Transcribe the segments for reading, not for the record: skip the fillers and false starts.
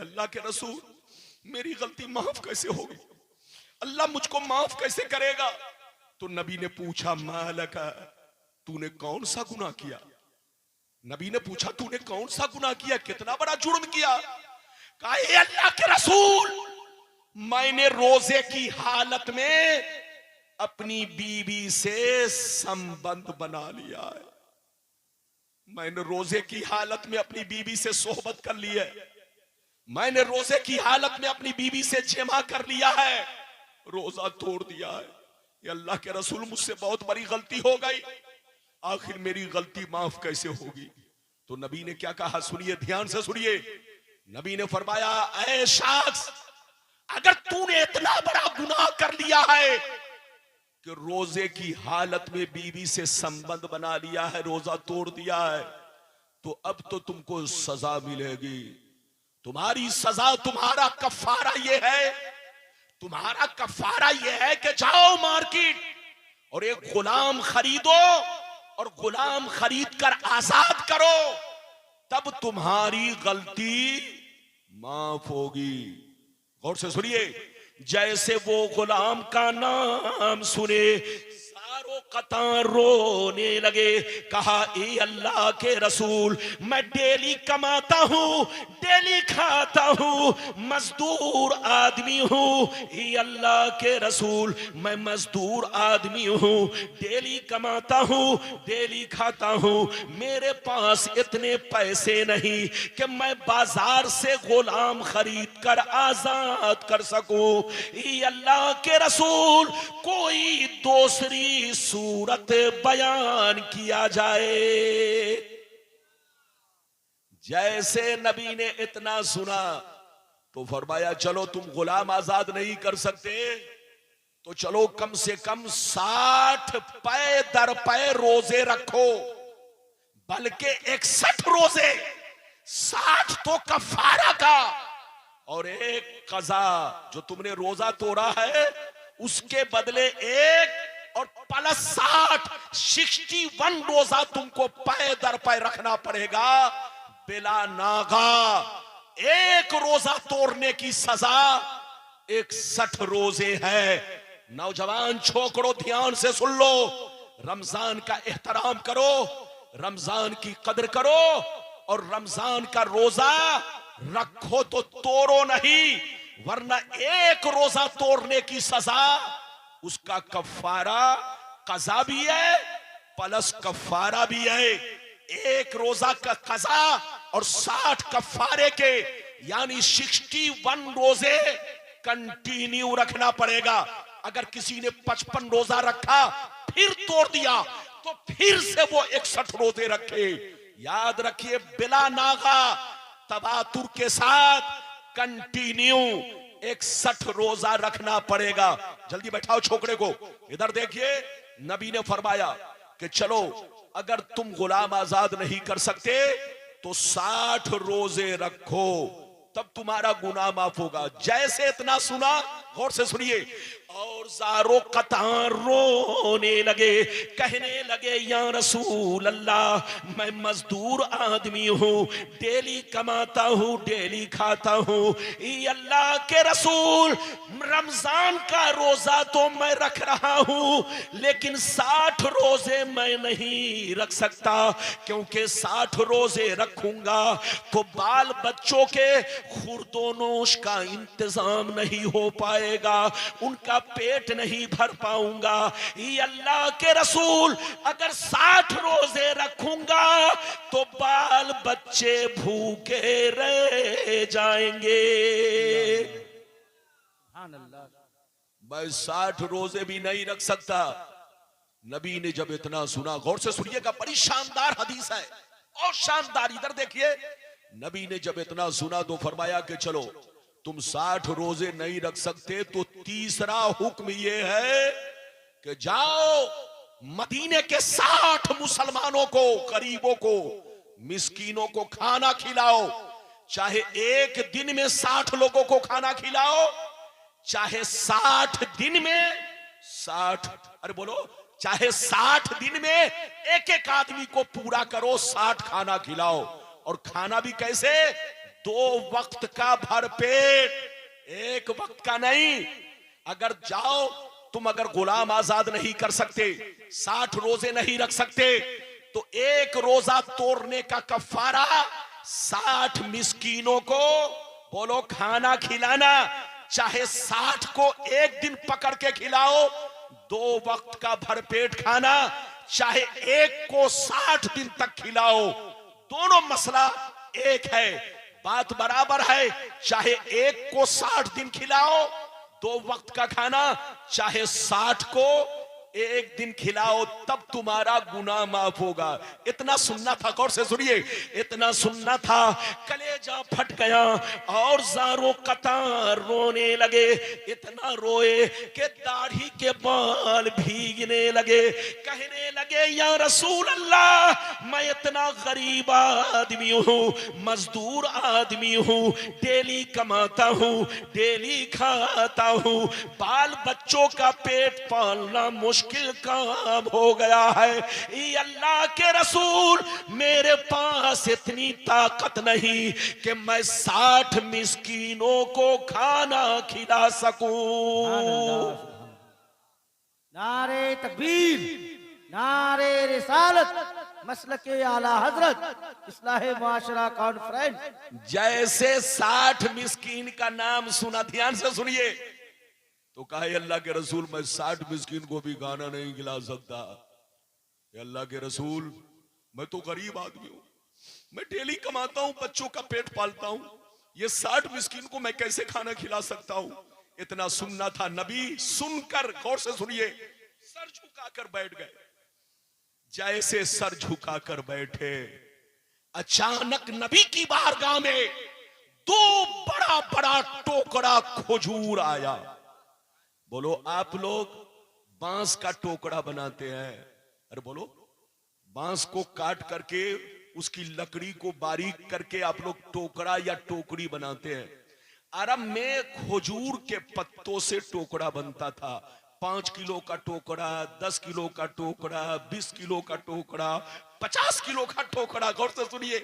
अल्लाह के रसूल, मेरी गलती माफ कैसे होगी, अल्लाह मुझको माफ कैसे करेगा। तो नबी ने पूछा मालका, तूने कौन सा गुनाह किया। नबी ने पूछा तूने कौन सा गुनाह किया, कितना बड़ा जुर्म किया। कहा हे अल्लाह के रसूल, मैंने रोजे की हालत में अपनी बीवी से संबंध बना लिया है। मैंने रोजे की हालत में अपनी बीवी से सोहबत कर ली है, मैंने रोजे की हालत में अपनी बीवी से जमा कर लिया है, रोजा तोड़ दिया है। ये अल्लाह के रसूल, मुझसे बहुत बड़ी गलती हो गई, आखिर मेरी गलती माफ कैसे होगी। तो नबी ने क्या कहा, सुनिए, ध्यान से सुनिए। नबी ने फरमाया, ऐ शख्स, अगर तूने इतना बड़ा गुनाह कर लिया है कि रोजे की हालत में बीवी से संबंध बना लिया है, रोजा तोड़ दिया है, तो अब तो तुमको सजा मिलेगी। तुम्हारी सजा, तुम्हारा कफारा ये है, तुम्हारा कफारा ये है कि जाओ मार्केट और एक गुलाम खरीदो और गुलाम खरीद कर आजाद करो, तब तुम्हारी गलती माफ होगी। गौर से सुनिए, जैसे वो गुलाम का नाम सुने सारों कतार रोने लगे। कहा ए अल्लाह के रसूल, मैं डेली कमाता हूँ, डेली खाता हूँ, मजदूर आदमी हूँ। ए अल्लाह के रसूल, मैं मजदूर आदमी हूँ, डेली कमाता हूँ, डेली खाता हूँ, मेरे पास इतने पैसे नहीं कि मैं बाजार से गुलाम खरीद कर आजाद कर सकूं। ए अल्लाह के रसूल, कोई दूसरी सूरत बयान किया जाए। जैसे नबी ने इतना सुना तो फरमाया, चलो तुम गुलाम आजाद नहीं कर सकते तो चलो कम से कम 60 पै दर पै रोजे रखो, बल्कि 61 रोजे, 60 तो कफारा का और एक कजा, जो तुमने रोजा तोड़ा है उसके बदले एक और प्लस 61 रोजा तुमको पै दर पै रखना पड़ेगा बिला नागा। एक रोजा तोड़ने की सजा 61 रोजे है। नौजवान छोकरो, ध्यान से सुन लो, रमजान का एहतराम करो, रमजान की कदर करो और रमजान का रोजा रखो तो तोड़ो नहीं, वरना एक रोजा तोड़ने की सजा, उसका कफारा कजा भी है प्लस कफारा भी है। एक रोजा का कजा और 60 कफारे के, यानी 61 रोजे कंटिन्यू रखना पड़ेगा। अगर किसी ने 55 रोजा रखा फिर तोड़ दिया तो फिर से वो 61 रोजे रखे। याद रखिए, बिला नागा, तबातुर के साथ कंटिन्यू 61 रोजा रखना पड़ेगा। जल्दी बैठाओ छोकरे को, इधर देखिए। नबी ने फरमाया कि चलो अगर तुम गुलाम आजाद नहीं कर सकते तो 60 रोजे रखो, तब तुम्हारा गुनाह माफ होगा। जैसे इतना सुना, गौर से सुनिए, और ज़ारो कतार रोने लगे, कहने लगे या रसूल अल्लाह, मैं मजदूर आदमी हूँ, डेली कमाता हूँ, डेली खाता हूँ। ये अल्लाह के रसूल, रमजान का रोजा तो मैं रख रहा हूँ, लेकिन 60 रोजे मैं नहीं रख सकता, क्योंकि 60 रोजे रखूंगा तो बाल बच्चों के खुर्दोनोश का इंतजाम नहीं हो पाएगा, उनका पेट नहीं भर पाऊंगा। ये अल्लाह के रसूल, अगर 60 रोजे रखूंगा तो बाल बच्चे भूखे रह जाएंगे। मैं 60 रोजे भी नहीं रख सकता। नबी ने जब इतना सुना, गौर से सुनिएगा, बड़ी शानदार हदीस है और शानदार, इधर देखिए। नबी ने जब इतना सुना तो फरमाया कि चलो तुम 60 रोजे नहीं रख सकते तो तीसरा हुक्म यह है कि जाओ मदीने के 60 मुसलमानों को, गरीबों को, मिस्कीनों को खाना खिलाओ। चाहे एक दिन में 60 लोगों को खाना खिलाओ, चाहे 60 दिन में 60, अरे बोलो, चाहे 60 दिन में एक एक आदमी को पूरा करो, 60 खाना खिलाओ। और खाना भी कैसे? दो वक्त का भरपेट, एक वक्त का नहीं। अगर जाओ तुम, अगर गुलाम आजाद नहीं कर सकते, 60 रोजे नहीं रख सकते, तो एक रोजा तोड़ने का कफारा 60 मिस्कीनों को बोलो खाना खिलाना। चाहे 60 को एक दिन पकड़ के खिलाओ, 2 वक्त का भरपेट खाना, चाहे एक को 60 दिन तक खिलाओ, दोनों मसला एक है, बात बराबर है। चाहे एक को 60 दिन खिलाओ 2 वक्त का खाना, चाहे 60 को एक दिन खिलाओ, तब तुम्हारा गुनाह माफ होगा। इतना सुनना था, गौर से सुनिए, इतना सुनना था, कलेजा फट गया और ज़ारो कतार रोने लगे। इतना रोए कि दाढ़ी के बाल भीगने लगे। कहने लगे या रसूल अल्लाह, मैं इतना गरीब आदमी हूँ, मजदूर आदमी हूँ, डेली कमाता हूँ, डेली खाता हूँ, बाल बच्चों का पेट पालना मुश्किल काम हो गया है। ये अल्लाह के रसूल, मेरे पास इतनी ताकत नहीं कि मैं 60 मिस्कीनों को खाना खिला सकूं। नारे तकबीर, नारे रिसालत, मसलके आला हजरत, इस्लाहे माशरा कॉन्फ्रेंस। जैसे 60 मिस्कीन का नाम सुना, ध्यान से सुनिए, तो कहा अल्लाह के रसूल, मैं 60 मिस्कीन को भी खाना नहीं खिला सकता। अल्लाह के रसूल, मैं तो गरीब आदमी हूं, मैं डेली कमाता हूं, बच्चों का पेट पालता हूं, ये 60 मिस्कीन को मैं कैसे खाना खिला सकता हूं। इतना सुनना था। नबी सुनकर, गौर से सुनिए, सर झुकाकर बैठ गए। जैसे सर झुकाकर बैठे, अचानक नबी की बारगाह में 2 बड़ा बड़ा टोकरा खजूर आया। बोलो, आप लोग बांस का टोकरा बनाते हैं, अरे बोलो, बांस को काट करके उसकी लकड़ी को बारीक करके आप लोग टोकरा या टोकरी बनाते हैं। अरब में खजूर के पत्तों से टोकरा बनता था। 5 किलो का टोकरा, 10 किलो का टोकरा, 20 किलो का टोकरा, 50 किलो का टोकरा। गौर से सुनिए,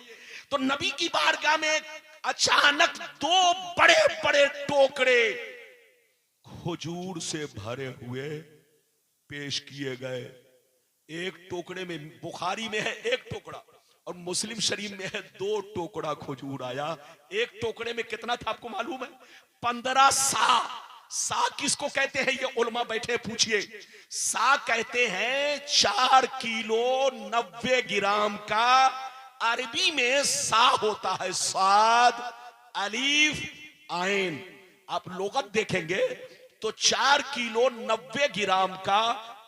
तो नबी की बारगाह में अचानक 2 बड़े बड़े टोकरे खजूर से भरे हुए पेश किए गए। एक टोकरे में, बुखारी में है 1 टोकरा और मुस्लिम शरीफ में है 2 टोकरा खजूर आया। एक टोकरे में कितना था आपको मालूम है? 15 सा। सा किसको कहते हैं? ये उलमा बैठे पूछिए। सा कहते हैं 4 किलो 90 ग्राम का। अरबी में सा होता है साद अलीफ आइन। आप लोगत देखेंगे तो 4 किलो 90 ग्राम का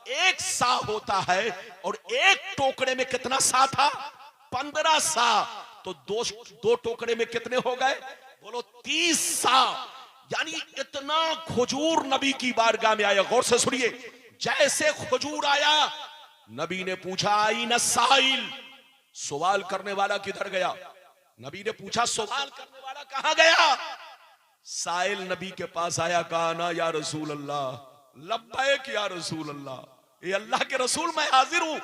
1 सा होता है। और एक टोकरे में कितना सा था? 15 सा। तो दो टोकरे में कितने हो गए? बोलो 30 सा। यानी इतना खजूर नबी की बारगाह में आया। गौर से सुनिए, जैसे खजूर आया, नबी ने पूछा आई न साइल, सवाल करने वाला किधर गया? नबी ने पूछा सवाल करने वाला कहां गया? साइल नबी के पास आया, कहा ना या रसूल अल्लाह, लब्बैक या रसूल अल्लाह, ये अल्लाह के रसूल मैं हाजिर हूं।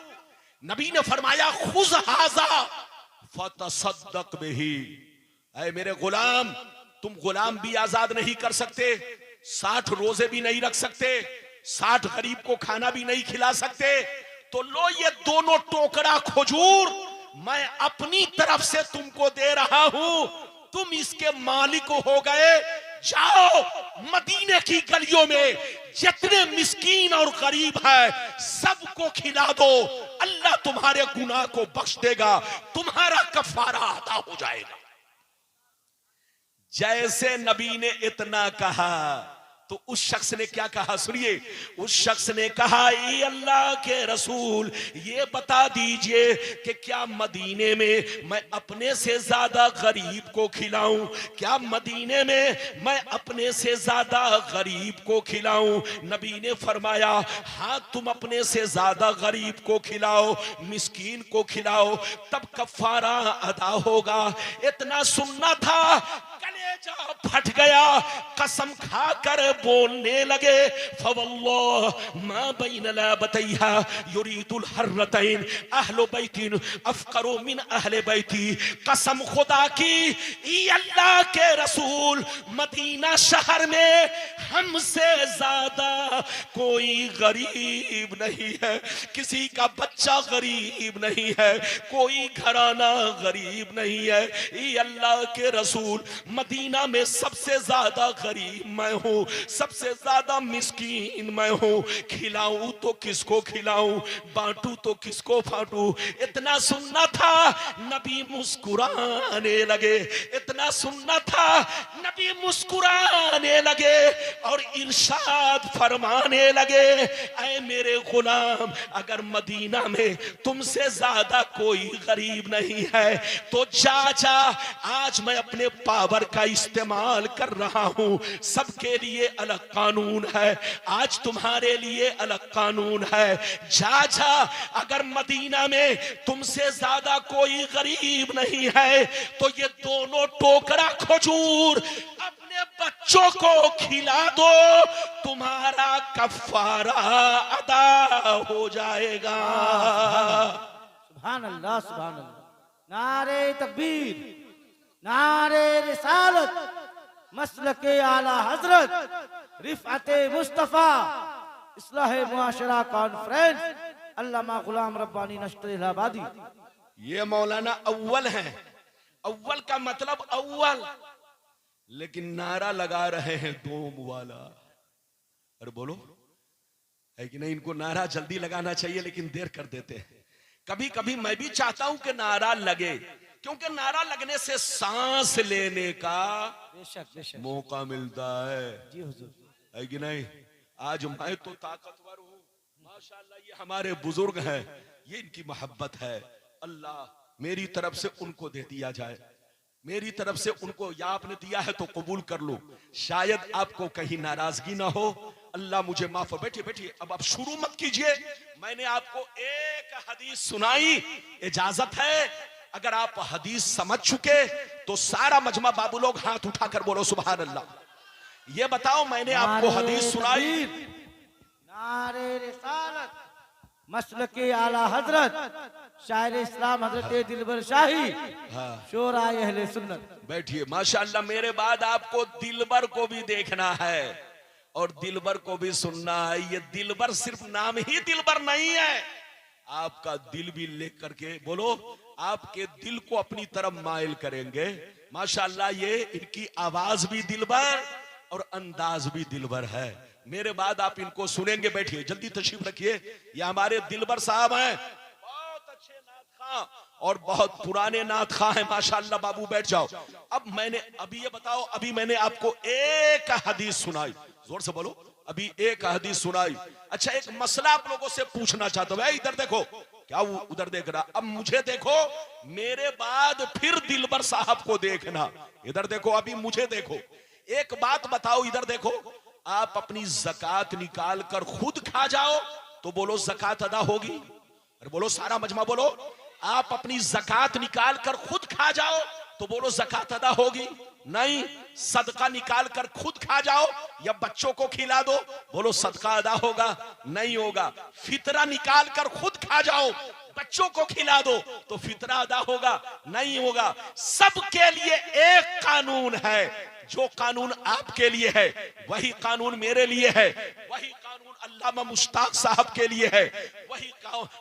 नबी ने फरमाया खुज हाजा फतसद्दक बिही। ऐ मेरे गुलाम, तुम गुलाम भी आजाद नहीं कर सकते, 60 रोजे भी नहीं रख सकते, 60 गरीब को खाना भी नहीं खिला सकते, तो लो ये दोनों टोकरा खजूर मैं अपनी तरफ से तुमको दे रहा हूं, तुम इसके मालिक हो गए। जाओ मदीने की गलियों में जितने मिस्कीन और गरीब हैं सबको खिला दो, अल्लाह तुम्हारे गुनाह को बख्श देगा, तुम्हारा कफारा अदा हो जाएगा। जैसे नबी ने इतना कहा तो उस शख्स ने क्या कहा? सुनिए, उस शख्स ने कहा ये अल्लाह के रसूल, ये बता दीजिए कि क्या मदीने में मैं अपने से ज्यादा गरीब को खिलाऊं? क्या मदीने में मैं अपने से ज्यादा गरीब को खिलाऊं? नबी ने फरमाया हाँ, तुम अपने से ज्यादा गरीब को खिलाओ, मिस्कीन को खिलाओ, तब कफारा अदा होगा। इतना सुनना था, कलेजा फट गया, कसम खाकर बोलने लगे, फवल्लाह मा बैन लाबतैहा युरीदुल हर्रतैन अहलु बैतिन अफकरु मिन अहले बैती। कसम खुदा की, ये अल्लाह के रसूल, मदीना शहर में हमसे ज्यादा कोई गरीब नहीं है, किसी का बच्चा गरीब नहीं है, कोई घराना गरीब नहीं है। ये अल्लाह के रसूल, मदीना में सबसे ज्यादा गरीब मैं हूँ, सबसे ज्यादा मिस्कीन मैं हूँ। खिलाऊं तो किसको खिलाऊं, बांटू तो किसको बांटू। इतना सुनना था, नबी मुस्कुराने लगे। इतना सुनना था, नबी मुस्कुराने लगे और इरशाद फरमाने लगे, ऐ मेरे गुलाम, अगर मदीना में तुमसे ज्यादा कोई गरीब नहीं है तो जा जा, आज मैं अपने पावर का इस्तेमाल कर रहा हूं। सबके लिए अलग कानून है, आज तुम्हारे लिए अलग कानून है। जा जा, अगर मदीना में तुमसे ज्यादा कोई गरीब नहीं है तो ये दोनों टोकरा खजूर अपने बच्चों को खिला दो, तुम्हारा कफारा अदा हो जाएगा। सुभान अल्लाह, सुभान अल्लाह। नारे तकबीर, नारे रिसालत, मसलके आला हजरत, रिफअते मुस्तफा, इस्लाह मुआशरा कॉन्फ्रेंस, अल्लामा गुलाम रब्बानी नश्तर इलाहाबादी। ये मौलाना अव्वल हैं। अव्वल का मतलब अव्वल, लेकिन नारा लगा रहे हैं दोम वाला। अरे बोलो, है कि नहीं? इनको नारा जल्दी लगाना चाहिए लेकिन देर कर देते हैं। कभी कभी मैं भी चाहता हूं कि नारा लगे, क्योंकि नारा लगने से सांस लेने का बेशक मौका मिलता है। जी हुजूर, है कि नहीं? आज मैं तो ताकतवर हूं, माशाल्लाह, ये हमारे बुजुर्ग हैं, ये इनकी मोहब्बत है। अल्लाह मेरी तरफ से उनको दे दिया जाए, मेरी तरफ से उनको, या आपने दिया है तो कबूल कर लो, शायद आपको कहीं नाराजगी ना हो। अल्लाह मुझे माफ। बैठिए बैठिए, अब आप शुरू मत कीजिए। मैंने आपको एक हदीस सुनाई, इजाजत है अगर आप हदीस समझ चुके तो सारा मजमा बाबू लोग हाथ उठाकर बोलो सुभान अल्लाह। ये बताओ, मैंने आपको हदीस सुनाई, नारे रिसालत, मसलके आला हजरत, शायर इस्लाम हजरत दिलबर शाही, शोरा अहले सुन्नत। बैठिए। माशाअल्लाह, मेरे बाद आपको दिलबर को भी देखना है और दिलबर को भी सुनना है। ये दिलबर सिर्फ नाम ही दिलबर नहीं है, आपका दिल भी लेकर के बोलो, आपके दिल को अपनी तरफ माइल करेंगे। माशाअल्लाह, ये इनकी आवाज भी दिलबर और अंदाज भी दिलबर है। मेरे बाद आप इनको सुनेंगे। बैठिए, जल्दी तशरीफ रखिए। ये हमारे दिलबर साहब हैं, बहुत अच्छे नात खां और बहुत पुराने नात खां हैं। माशाअल्लाह बाबू बैठ जाओ। अब मैंने अभी ये बताओ, अभी मैंने आपको एक हदीस सुनाई, जोर से बोलो, अभी एक हदीस सुनाई। अच्छा, एक मसला आप लोगों से पूछना चाहता हूं। इधर देखो, क्या वो उधर देख रहा? अब मुझे देखो, मेरे बाद फिर दिलबर साहब को देखना। इधर देखो, अभी मुझे देखो। एक बात बताओ, इधर देखो, आप अपनी ज़कात निकाल कर खुद खा जाओ तो बोलो ज़कात अदा होगी? अरे बोलो, सारा मजमा बोलो। आप अपनी ज़कात निकाल कर खुद खा जाओ तो बोलो ज़कात अदा होगी? नहीं। सदका निकाल कर खुद खा जाओ या बच्चों को खिला दो, बोलो सदका अदा होगा? नहीं होगा। फितरा निकाल कर खुद खा जाओ, बच्चों को खिला दो तो फितरा अदा होगा? नहीं होगा। सबके लिए एक कानून है, जो कानून आपके लिए है वही कानून मेरे लिए है, वही कानून अल्लामा मुश्ताक साहब के लिए है,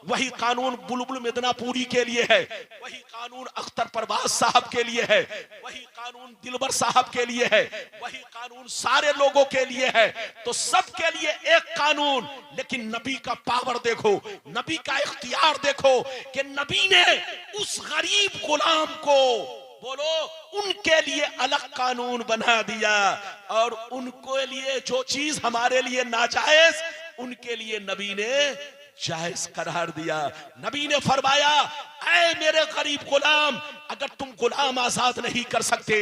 वही कानून बुलबुल मिदनापुरी के लिए है, वही कानून अख्तर परवाज साहब के लिए है, वही कानून दिलबर साहब के लिए है, वही कानून सारे लोगों के लिए है। तो सबके लिए एक कानून, लेकिन नबी का पावर देखो, नबी का इख्तियार देखो कि नबी ने उस गरीब गुलाम को, बोलो, उनके लिए अलग कानून बना दिया और उनके लिए जो चीज हमारे लिए नाजायज, उनके लिए नबी ने जायज करार दिया। नबी ने फरमाया, ऐ मेरे गरीब गुलाम, अगर तुम गुलाम आजाद नहीं कर सकते,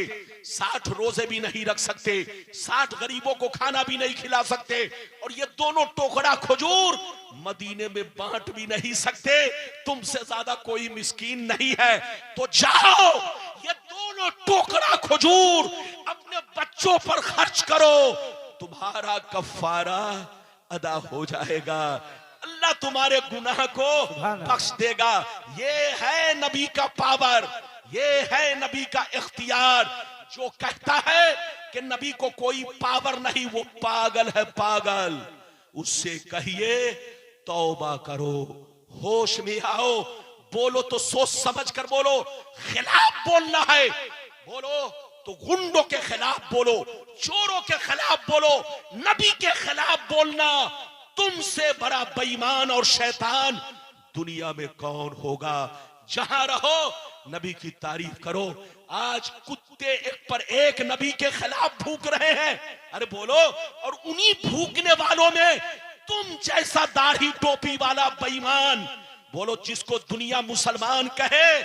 60 रोजे भी नहीं रख सकते, 60 गरीबों को खाना भी नहीं खिला सकते, और ये दोनों टोकरा खजूर मदीने में बांट भी नहीं सकते, तुमसे ज्यादा कोई मिस्कीन नहीं है, तो जाओ ये दोनों बोलो टोकरा खजूर अपने बच्चों पर खर्च करो, तुम्हारा कफारा अदा हो जाएगा, अल्लाह तुम्हारे गुनाह को बख्श देगा। ये है नबी का पावर, ये है नबी का इख्तियार। जो कहता है कि नबी को कोई पावर नहीं, वो पागल है, पागल। उससे कहिए तौबा करो, होश में आओ, बोलो तो सोच समझ कर बोलो। खिलाफ बोलना है, बोलो तो गुंडों के खिलाफ बोलो, चोरों के खिलाफ बोलो, नबी के खिलाफ बोलना। तुमसे बड़ा बेईमान और शैतान दुनिया में कौन होगा। जहां रहो नबी की तारीफ करो। आज कुत्ते एक पर एक नबी के खिलाफ भूक रहे हैं, अरे बोलो। और उन्हीं भूकने वालों में तुम जैसा दाढ़ी टोपी वाला बेईमान, बोलो जिसको दुनिया मुसलमान कहे,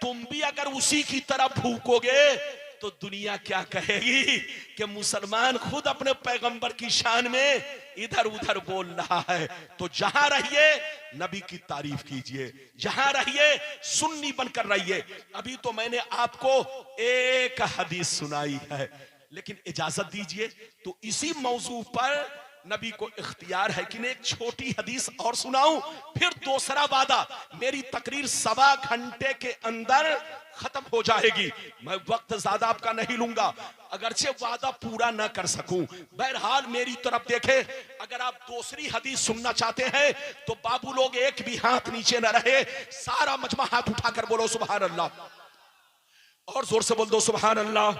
तुम भी अगर उसी की तरह भूकोगे तो दुनिया क्या कहेगी कि मुसलमान खुद अपने पैगंबर की शान में इधर उधर बोल रहा है। तो जहां रहिए नबी की तारीफ कीजिए, जहां रहिए सुन्नी बनकर रहिए। अभी तो मैंने आपको एक हदीस सुनाई है, लेकिन इजाजत दीजिए तो इसी मौजू पर नबी को इख्तियार है कि मैं एक छोटी हदीस और सुनाऊं, फिर दूसरा वादा। मेरी तकरीर 1.25 घंटे के अंदर खत्म हो जाएगी, मैं वक्त ज्यादा आपका नहीं लूंगा, अगरचे वादा पूरा ना कर सकूं। बहरहाल मेरी तरफ देखे, अगर आप दूसरी हदीस सुनना चाहते हैं तो बाबू लोग एक भी हाथ नीचे न रहे, सारा मजमा हाथ उठाकर बोलो सुभान अल्लाह, और जोर से बोल दो सुभान अल्लाह,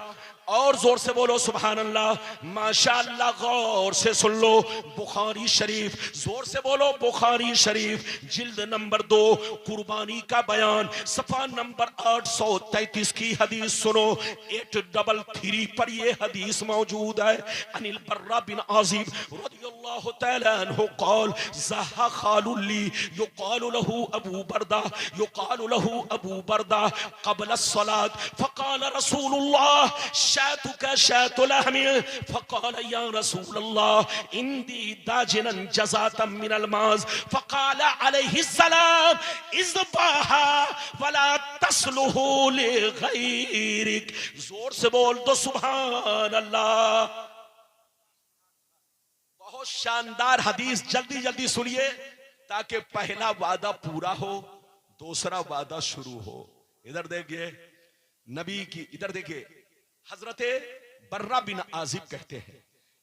और जोर से बोलो सुभान अल्लाह। माशाअल्लाह, गौर से सुन लो, बुखारी शरीफ, जोर से बोलो बुखारी शरीफ, जिल्द नंबर 2, कुर्बानी का बयान, सफा नंबर 833 की हदीस सुनो। 833 पर ये हदीस मौजूद है। अनिल बर्रा बिन आजिब रदियल्लाहु तआला अन्हु क़ाल ज़हा ख़ालुल्ली युक़ालु लहू अबू बरदा, युक़ालु लहू अबू बरदा क़ब्ल अस्सलात फ़क़ाल रसूलुल्लाह शातुका शातुल अहमी फ़क़ाल या रसूलल्लाह इंदी दाजिनन जज़ातम मिनल माज़ फ़क़ाल अलैहिस्सलाम इज़बाहा वला तस्लुहु लिग़ैरिक। जोर से बोल दो सुभान अल्लाह। बहुत शानदार हदीस, जल्दी जल्दी सुनिए ताकि पहला वादा पूरा हो, दूसरा वादा शुरू हो। इधर देखिए नबी की, इधर देखिए हजरते बर्रा बिन आजिब कहते हैं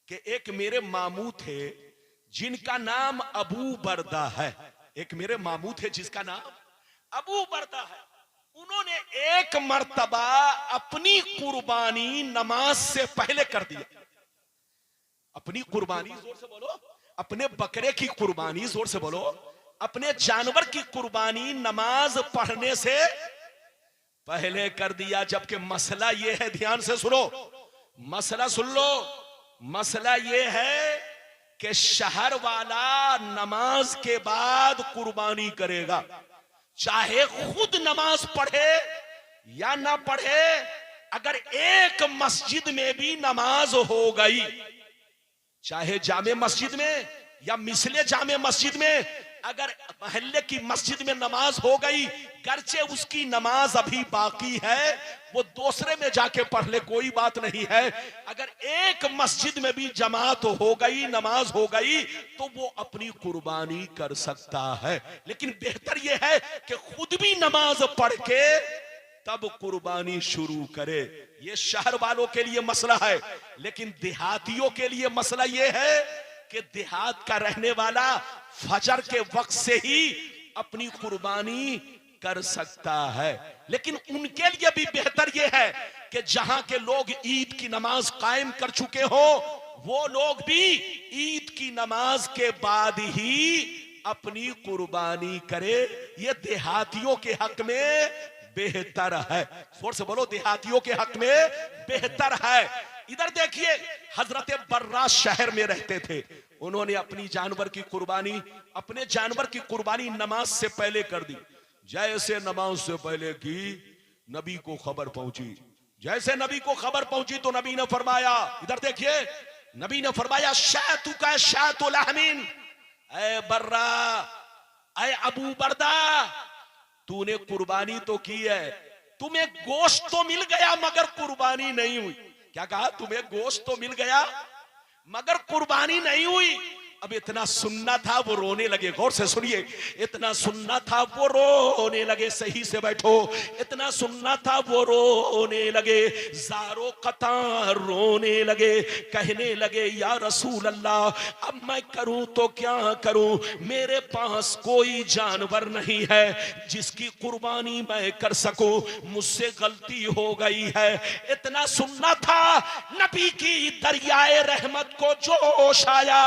कि एक मेरे मामू थे जिनका नाम अबू बरदा है, एक मेरे मामू थे जिसका नाम अबू बरदा है। उन्होंने एक मर्तबा अपनी कुर्बानी नमाज से पहले कर दिया। अपनी कुर्बानी, जोर से बोलो, अपने बकरे की कुर्बानी, जोर से बोलो, अपने जानवर की कुर्बानी नमाज पढ़ने से पहले कर दिया। जबकि मसला यह है, ध्यान से सुनो, मसला सुन लो, मसला यह है कि शहर वाला नमाज के बाद कुर्बानी करेगा, चाहे खुद नमाज पढ़े या ना पढ़े। अगर एक मस्जिद में भी नमाज हो गई, चाहे जामे मस्जिद में या मिसले जामे मस्जिद में, अगर मोहल्ले की मस्जिद में नमाज हो गई, गर्चे उसकी नमाज अभी बाकी है, वो दूसरे में जाके पढ़ ले, कोई बात नहीं है। अगर एक मस्जिद में भी जमात हो गई, नमाज हो गई, तो वो अपनी कुर्बानी कर सकता है। लेकिन बेहतर ये है कि खुद भी नमाज पढ़ के तब कुर्बानी शुरू करे। ये शहर वालों के लिए मसला है, लेकिन देहातियों के लिए मसला ये है कि देहात का रहने वाला फजर के वक्त से ही अपनी कुर्बानी कर सकता है। लेकिन उनके लिए भी बेहतर यह है कि जहां के लोग ईद की नमाज कायम कर चुके हो, वो लोग भी ईद की नमाज के बाद ही अपनी कुर्बानी करे। ये देहातियों के हक में बेहतर है। जोर से बोलो, देहातियों के हक में बेहतर है। इधर देखिए, हजरत बर्रा शहर में रहते थे, उन्होंने अपनी जानवर की कुर्बानी, अपने जानवर की कुर्बानी नमाज से पहले कर दी। जैसे नमाज से पहले की, नबी को खबर पहुंची। जैसे नबी को खबर पहुंची तो नबी ने फरमाया, इधर देखिए, नबी ने फरमाया शातुका शातुल अहमीन, ऐ बर्रा, ऐ अबू बरदा, तूने कुर्बानी तो की है, तुम्हें गोश्त तो मिल गया मगर कुर्बानी नहीं हुई। क्या कहा? तुम्हें गोश्त तो मिल गया मगर कुर्बानी नहीं हुई। अब इतना सुनना था वो रोने लगे। गौर से सुनिए, इतना सुनना था वो रोने लगे। सही से बैठो। इतना सुनना था वो रोने लगे, ज़ारो कतार रोने लगे। कहने लगे या रसूल अल्लाह, अब मैं करूं तो क्या करूं? मेरे पास कोई जानवर नहीं है जिसकी कुर्बानी मैं कर सकूं, मुझसे गलती हो गई है। इतना सुनना था, नबी की दरियाए रहमत को जोश आया।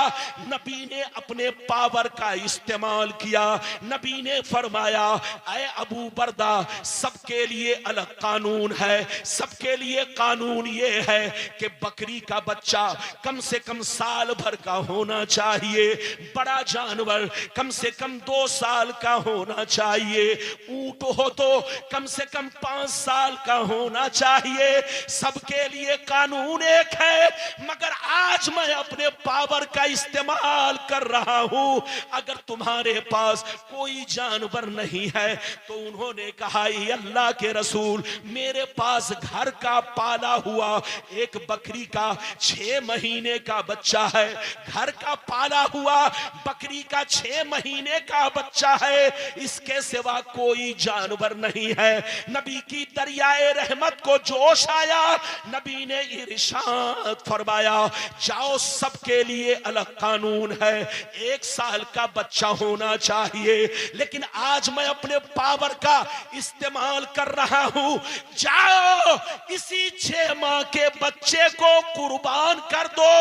नबी ने अपने पावर का इस्तेमाल किया। नबी ने फरमाया, ऐ अबू बरदा, सबके लिए अलग कानून है। सबके लिए कानून ये है कि बकरी का बच्चा कम से कम साल भर का होना चाहिए, बड़ा जानवर कम से कम 2 साल का होना चाहिए, ऊंट हो तो कम से कम 5 साल का होना चाहिए। सबके लिए कानून एक है, मगर आज मैं अपने पावर का इस्तेमाल कर रहा हूं। अगर तुम्हारे पास कोई जानवर नहीं है तो उन्होंने कहा, ये अल्लाह के रसूल, मेरे पास घर का पाला हुआ एक बकरी का 6 महीने का बच्चा है। घर का पाला हुआ बकरी का 6 महीने का बच्चा है, इसके सिवा कोई जानवर नहीं है। नबी की दरियाए रहमत को जोश आया। नबी ने इरशाद फरमाया, जाओ, सबके लिए अलग कानून है, 1 साल का बच्चा होना चाहिए। लेकिन आज मैं अपने पावर का इस्तेमाल कर रहा हूं, जाओ इसी 6 माह के बच्चे को कुर्बान कर दो,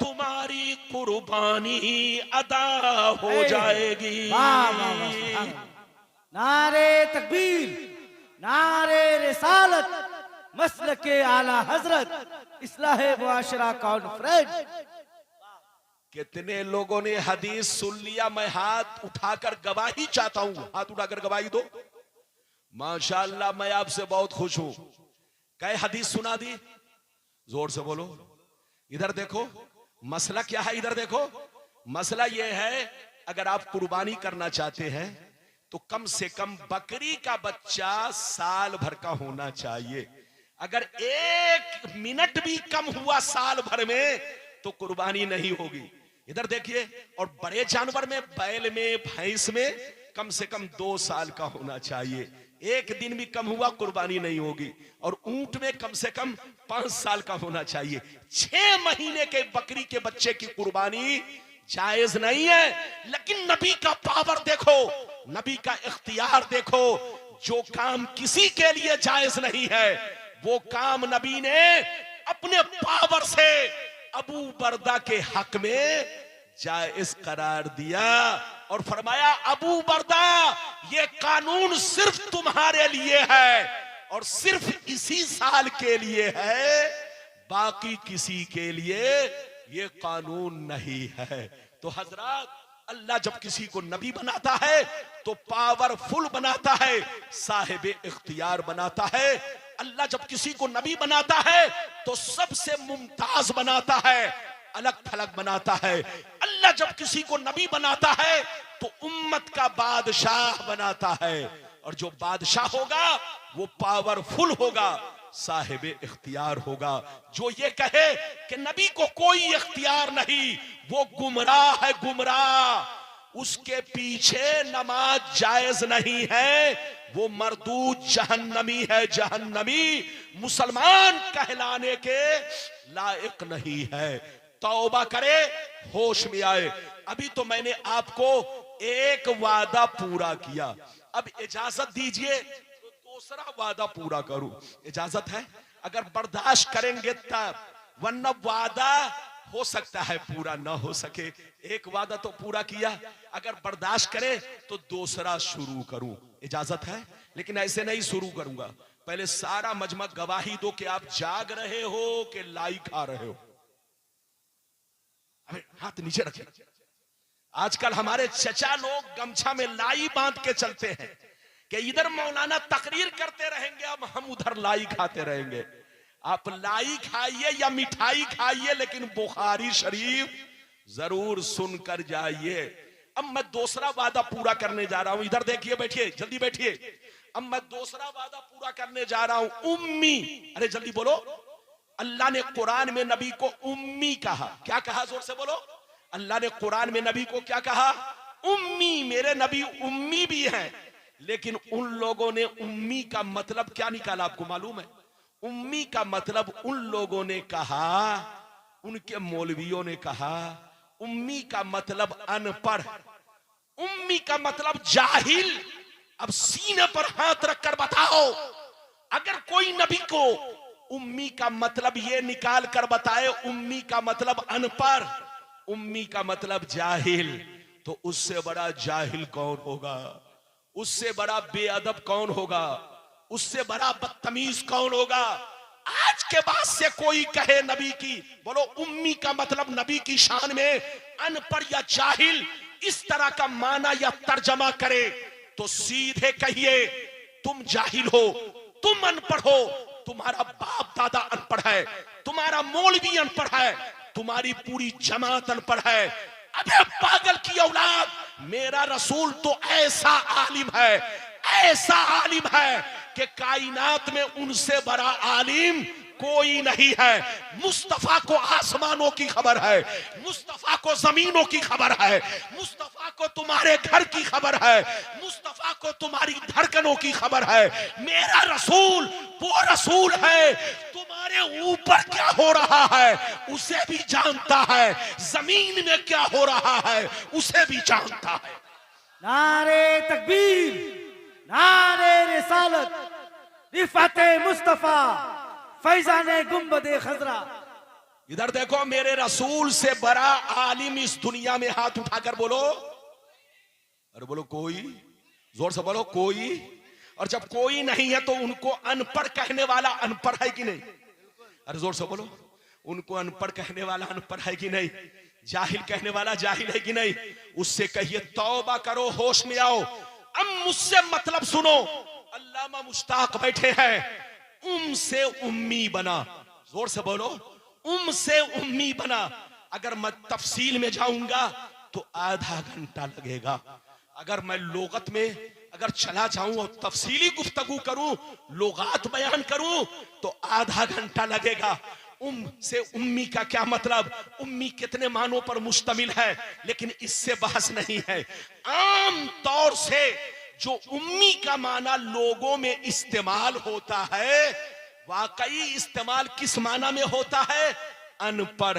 तुम्हारी कुर्बानी अदा हो जाएगी। नारे तकबीर, नारे रिसालत, मसलके आला हजरत, इस्लाहे मुआशरा कॉन्फ्रेंस। कितने लोगों ने हदीस सुन लिया? मैं हाथ उठाकर गवाही चाहता हूं, हाथ उठाकर गवाही दो। माशाअल्लाह, मैं आपसे बहुत खुश हूं। कई हदीस सुना दी? जोर से बोलो। इधर देखो, मसला क्या है? इधर देखो, मसला यह है, अगर आप कुर्बानी करना चाहते हैं तो कम से कम बकरी का बच्चा साल भर का होना चाहिए। अगर 1 मिनट भी कम हुआ साल भर में तो कुर्बानी नहीं होगी। इधर देखिए, और बड़े जानवर में, बैल में, भैंस में कम से कम 2 साल का होना चाहिए। 1 दिन भी कम हुआ कुर्बानी नहीं होगी। और ऊंट में कम से कम 5 साल का होना चाहिए। 6 महीने के बकरी के बच्चे की कुर्बानी जायज नहीं है। लेकिन नबी का पावर देखो, नबी का इख्तियार देखो। जो काम किसी के लिए जायज नहीं है, वो काम नबी ने अपने पावर से अबू बरदा के हक में जायज करार दिया और फरमाया, अबू बरदा, ये कानून सिर्फ तुम्हारे लिए है और सिर्फ इसी साल के लिए है, बाकी किसी के लिए ये कानून नहीं है। तो हजरात, अल्लाह जब किसी को नबी बनाता है तो पावरफुल बनाता है, साहिब इख्तियार बनाता है। अल्लाह जब किसी को नबी बनाता है तो सबसे मुमताज बनाता है, अलग थलग बनाता है। अल्लाह जब किसी को नबी बनाता है तो उम्मत का बादशाह बनाता है, और जो बादशाह होगा वो पावरफुल होगा, साहिब इख्तियार होगा। जो ये कहे कि नबी को कोई इख्तियार नहीं, वो गुमराह है, गुमराह। उसके पीछे नमाज जायज नहीं है, वो मरदूद जहन्नमी है, जहन्नमी। मुसलमान कहलाने के लायक नहीं है। तौबा करे, होश में आए। अभी तो मैंने आपको एक वादा पूरा किया, अब इजाजत दीजिए तो दूसरा वादा पूरा करूं। इजाजत है? अगर बर्दाश्त करेंगे तब, वरना वादा हो सकता है पूरा ना हो सके। एक वादा तो पूरा किया, अगर बर्दाश्त करे तो दूसरा शुरू करूं। इजाजत है? लेकिन ऐसे नहीं शुरू करूंगा, पहले सारा मजमा गवाही दो कि आप जाग रहे हो कि लाई खा रहे हो। हाथ नीचे रखे। आजकल हमारे चचा लोग गमछा में लाई बांध के चलते हैं कि इधर मौलाना तकरीर करते रहेंगे, अब हम उधर लाई खाते रहेंगे। आप लाई खाइए या मिठाई खाइए, लेकिन बुखारी शरीफ जरूर सुनकर जाइए। अब मैं दूसरा वादा पूरा करने जा रहा हूं, इधर देखिए, बैठिए, जल्दी बैठिए। अब मैं दूसरा वादा पूरा करने जा रहा हूं, उम्मी। अरे जल्दी बोलो। अल्लाह ने कुरान में नबी को उम्मी कहा। क्या कहा? जोर से बोलो। अल्लाह ने कुरान में नबी को क्या कहा? उम्मी। मेरे नबी उम्मी भी हैं, लेकिन उन लोगों ने उम्मी का मतलब क्या निकाला आपको मालूम है? उम्मी का मतलब उन लोगों ने कहा, उनके मौलवियों ने कहा, उम्मी का मतलब अनपढ़, उम्मी का मतलब जाहिल। अब सीने पर हाथ रखकर बताओ, अगर कोई नबी को उम्मी का मतलब ये निकाल कर बताए, उम्मी का मतलब अनपढ़, उम्मी का मतलब जाहिल, तो उससे बड़ा जाहिल कौन होगा? उससे बड़ा बेअदब कौन होगा? उससे बड़ा बदतमीज कौन होगा? आज के बाद से कोई कहे नबी की, बोलो उम्मी का मतलब नबी की शान में अनपढ़ या जाहिल इस तरह का माना या तर्जमा करे, तो सीधे कहिए तुम जाहिल हो, तुम अनपढ़ हो, तुम्हारा बाप दादा अनपढ़ है, तुम्हारा मौलवी अनपढ़ है, तुम्हारी पूरी जमात अनपढ़ है। अबे पागल की औलाद, मेरा रसूल तो ऐसा आलिम है, ऐसा आलिम है कि कायनात में उनसे बड़ा आलिम कोई नहीं है। मुस्तफा को आसमानों की खबर है, मुस्तफा को जमीनों की खबर है, मुस्तफा को तुम्हारे घर की खबर है, मुस्तफा को तुम्हारी धड़कनों की खबर है। मेरा रसूल वो रसूल है, तुम्हारे ऊपर क्या हो रहा है उसे भी जानता है, जमीन में क्या हो रहा है उसे भी जानता है। नारे तकबीर, नारे रिसालत, रिफाते मुस्तफा, फैजाने गुंबदे खजरा। इधर देखो, मेरे रसूल से बड़ा आलिम इस दुनिया में हाथ उठाकर बोलो। अरे बोलो कोई, जोर से बोलो कोई। और जब कोई नहीं है तो उनको अनपढ़ कहने वाला अनपढ़ है कि नहीं? अरे जोर से बोलो, उनको अनपढ़ कहने वाला अनपढ़ है कि नहीं? जाहिल कहने वाला जाहिल है कि नहीं? उससे कहिए तौबा करो, होश में आओ। अब मुझसे मतलब सुनो, अल्लामा मुश्ताक बैठे हैं, से उम्मी बना। जोर से बोलो, से उम्मी बना। अगर मैं तफसील में जाऊंगा तो आधा घंटा लगेगा। अगर मैं लोगत में अगर चला जाऊं और तफसीली गुफ्तगू करूं, लोगात बयान करूं, तो आधा घंटा लगेगा। से उम्मी का क्या मतलब, उम्मी कितने मानों पर मुश्तमिल है, लेकिन इससे बहस नहीं है। आम तौर से जो उम्मी का माना लोगों में इस्तेमाल होता है, वाकई इस्तेमाल किस माना में होता है? अनपढ़,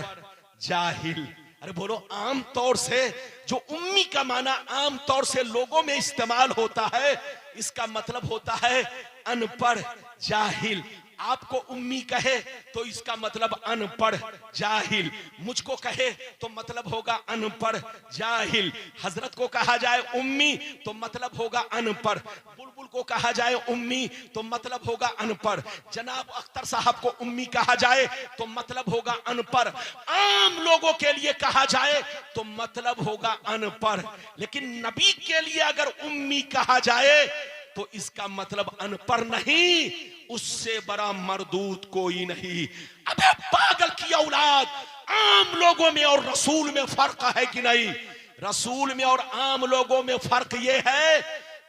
जाहिल। अरे बोलो, आम तौर से जो उम्मी का माना आम तौर से लोगों में इस्तेमाल होता है, इसका मतलब होता है अनपढ़, जाहिल। आपको उम्मी कहे तो इसका मतलब अनपढ़, जाहिल। मुझको कहे तो मतलब होगा अनपढ़, जाहिल। हजरत को कहा जाए उम्मी तो मतलब होगा अनपढ़। बुलबुल को कहा जाए उम्मी तो मतलब होगा अनपढ़। जनाब अख्तर साहब को उम्मी कहा जाए तो मतलब होगा अनपढ़। आम लोगों के लिए कहा जाए तो मतलब होगा अनपढ़। लेकिन नबी के लिए अगर उम्मी कहा जाए तो इसका मतलब अनपढ़ नहीं, उससे बड़ा मरदूत कोई नहीं। अबे पागल की औलाद, आम लोगों में और रसूल में फर्क है कि नहीं? रसूल में और आम लोगों में फर्क यह है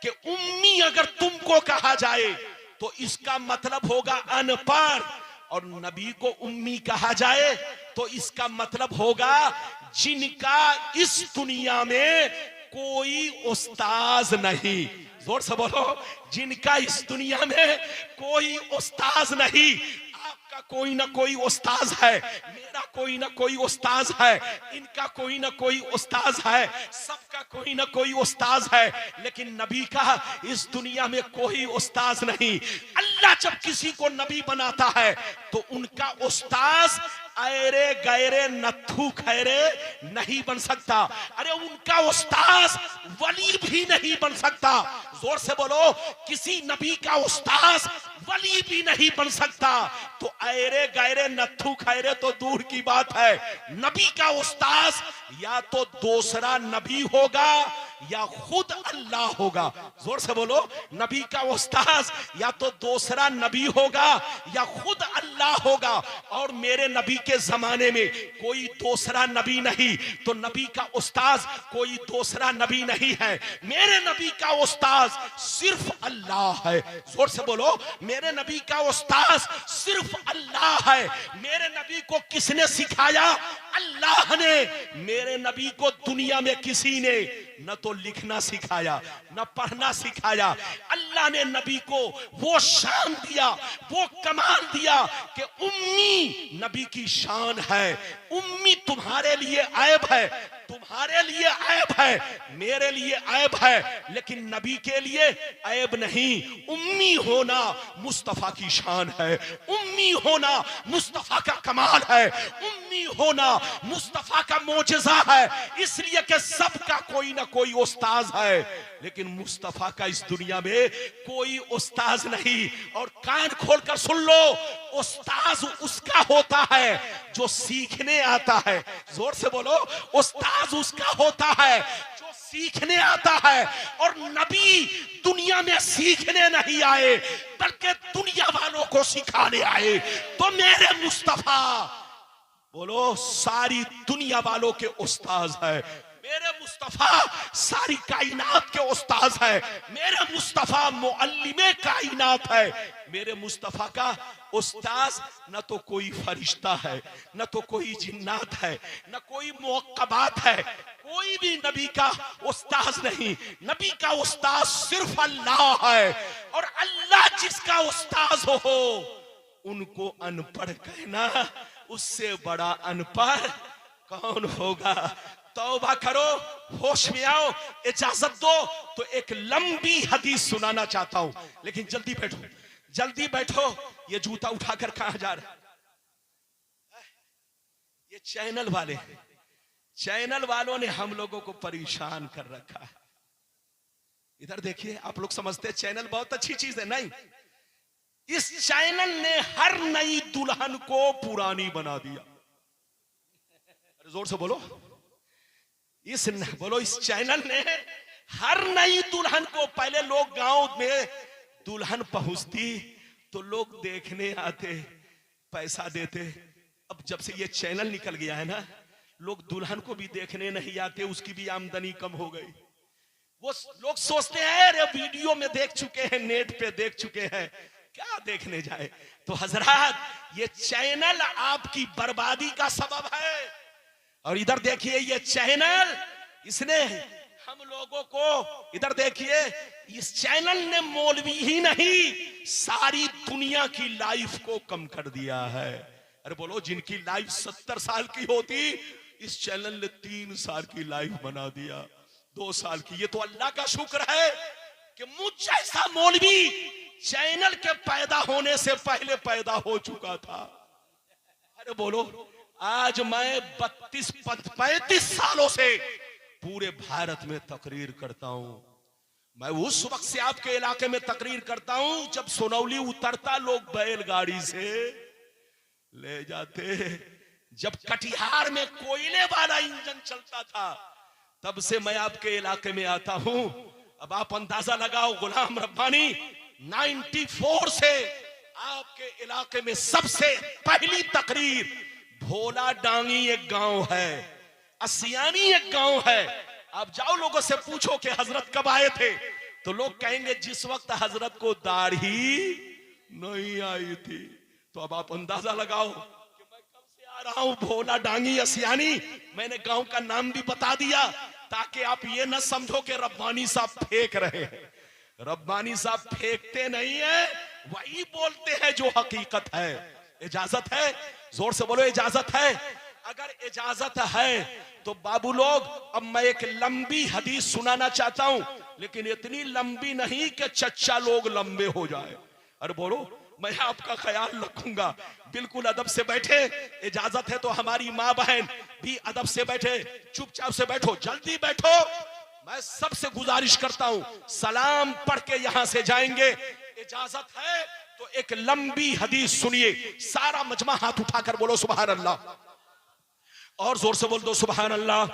कि उम्मी अगर तुमको कहा जाए तो इसका मतलब होगा अनपढ़, और नबी को उम्मी कहा जाए तो इसका मतलब होगा जिनका इस दुनिया में कोई उस्ताज नहीं। जोर से बोलो, जिनका इस दुनिया में कोई उस्ताज नहीं। आपका कोई ना कोई उस्ताज है, मेरा कोई ना कोई उस्ताज है, इनका कोई ना कोई उस्ताज है, सबका कोई ना कोई उस्ताज है। लेकिन नबी का इस दुनिया में कोई उस्ताज नहीं। अल्लाह जब किसी को नबी बनाता है तो उनका उस्ताज ऐरे गैरे नत्थू खैरे नहीं बन सकता। अरे उनका उस्ताज वली भी नहीं बन सकता। जोर से बोलो, किसी नबी का उस्ताज वली भी नहीं बन सकता। तो ऐरे गैरे नत्थू खैरे तो दूर की बात है, नबी का उस्ताज या तो दूसरा नबी होगा या खुद अल्लाह होगा। जोर से बोलो, नबी का उस्ताद या तो दूसरा नबी होगा या खुद अल्लाह होगा। और मेरे नबी के जमाने में कोई दूसरा नबी नहीं, तो नबी का उस्ताद कोई दूसरा नबी नहीं है। मेरे नबी का उस्ताद सिर्फ अल्लाह है। जोर से बोलो, मेरे नबी का उस्ताद सिर्फ अल्लाह है। मेरे नबी को किसने सिखाया? अल्लाह ने। मेरे नबी को दुनिया में किसी ने न तो लिखना सिखाया, न पढ़ना सिखाया। अल्लाह ने नबी को वो शान दिया, वो कमाल दिया कि उम्मी नबी की शान है। उम्मी तुम्हारे लिए ऐब है, तुम्हारे लिए ऐब है, मेरे लिए ऐब है, लेकिन नबी के लिए ऐब नहीं। उम्मी होना मुस्तफा की शान है, उम्मी होना मुस्तफा का कमाल है, उम्मी होना मुस्तफा का मोजज़ा है। इसलिए कि सबका कोई ना कोई उस्ताद है, लेकिन मुस्तफा का इस दुनिया में कोई उस्ताद नहीं। और कान खोलकर सुन लो, उस्ताद उसका होता है जो सीखने आता है। जोर से बोलो, उस्ताद उसका होता है जो सीखने आता है। और नबी दुनिया में सीखने नहीं आए, बल्कि दुनिया वालों को सिखाने आए। तो मेरे मुस्तफा, बोलो, सारी दुनिया वालों के उस्ताद है। मेरे मुस्तफा सारी कायनात के उस्ताद है। मेरे मुस्तफा मुअल्लिमे कायनात है। मेरे मुस्तफा का उस्ताद न तो कोई फरिश्ता है, न तो कोई जिन्नात है, न कोई मुअक्कबात है। कोई भी नबी का उस्ताद नहीं। नबी का उस्ताद सिर्फ अल्लाह है। और अल्लाह जिसका उस्ताद हो, उनको अनपढ़ कहना, उससे बड़ा अनपढ़ कौन होगा। तौबा करो, होश में आओ, इजाजत दो तो एक लंबी हदीस सुनाना चाहता हूं, लेकिन जल्दी बैठो, जल्दी बैठो। ये जूता उठाकर कहां जा रहा है? ये चैनल वाले, चैनल वालों ने हम लोगों को परेशान कर रखा है। इधर देखिए, आप लोग समझते हैं चैनल बहुत अच्छी चीज है, नहीं। इस चैनल ने हर नई दुल्हन को पुरानी बना दिया। अरे जोर से बोलो, बोलो, इस चैनल ने हर नई दुल्हन को, पहले लोग गांव में दुल्हन पहुंचती तो लोग देखने आते, पैसा देते। अब जब से ये चैनल निकल गया है ना, लोग दुल्हन को भी देखने नहीं आते, उसकी भी आमदनी कम हो गई। वो लोग सोचते हैं अरे वीडियो में देख चुके हैं, नेट पे देख चुके हैं, क्या देखने जाए। तो हजरात, ये चैनल आपकी बर्बादी का सबब है। और इधर देखिए, ये चैनल, इसने हम लोगों को, इधर देखिए, इस चैनल ने मौलवी ही नहीं, सारी दुनिया की लाइफ को कम कर दिया है। अरे बोलो, जिनकी लाइफ 70 साल की होती, इस चैनल ने 3 साल की लाइफ बना दिया, 2 साल की। ये तो अल्लाह का शुक्र है कि मुझ जैसा मौलवी चैनल के पैदा होने से पहले पैदा हो चुका था। अरे बोलो, आज मैं 32-35 सालों से पूरे भारत में तकरीर करता हूं। मैं उस वक्त से आपके इलाके में तकरीर करता हूं जब सोनौली उतरता लोग बैलगाड़ी से ले जाते, जब कटिहार में कोयले वाला इंजन चलता था, तब से मैं आपके इलाके में आता हूं। अब आप अंदाजा लगाओ, गुलाम रब्बानी 94 से आपके इलाके में सबसे पहली तकरीर, भोला डांगी एक गांव है, असियानी एक गांव है। आप जाओ, लोगों से पूछो कि हजरत कब आए थे, तो लोग कहेंगे जिस वक्त हजरत को दाढ़ी नहीं आई थी। तो अब आप अंदाजा लगाओ कि मैं कब से आ रहा हूं, भोला डांगी असियानी। मैंने गांव का नाम भी बता दिया ताकि आप ये न समझो कि रब्बानी साहब फेंक रहे हैं। रब्बानी साहब फेंकते नहीं है, वही बोलते हैं जो हकीकत है। इजाजत है? जोर से बोलो, इजाजत है? अगर इजाजत है तो बाबू लोग, अब मैं एक लंबी हदीस सुनाना चाहता हूं, लेकिन इतनी लंबी नहीं कि चच्चा लोग लंबे हो जाए। अरे बोलो, मैं आपका ख्याल रखूंगा। बिल्कुल अदब से बैठे, इजाजत है तो हमारी माँ बहन भी अदब से बैठे, चुपचाप से बैठो, जल्दी बैठो। मैं सबसे गुजारिश करता हूं, सलाम पढ़ के यहां से जाएंगे। इजाजत है तो एक लंबी हदीस सुनिए। सारा मजमा हाथ उठाकर बोलो सुभान अल्लाह। और जोर से बोल दो सुभान अल्लाह,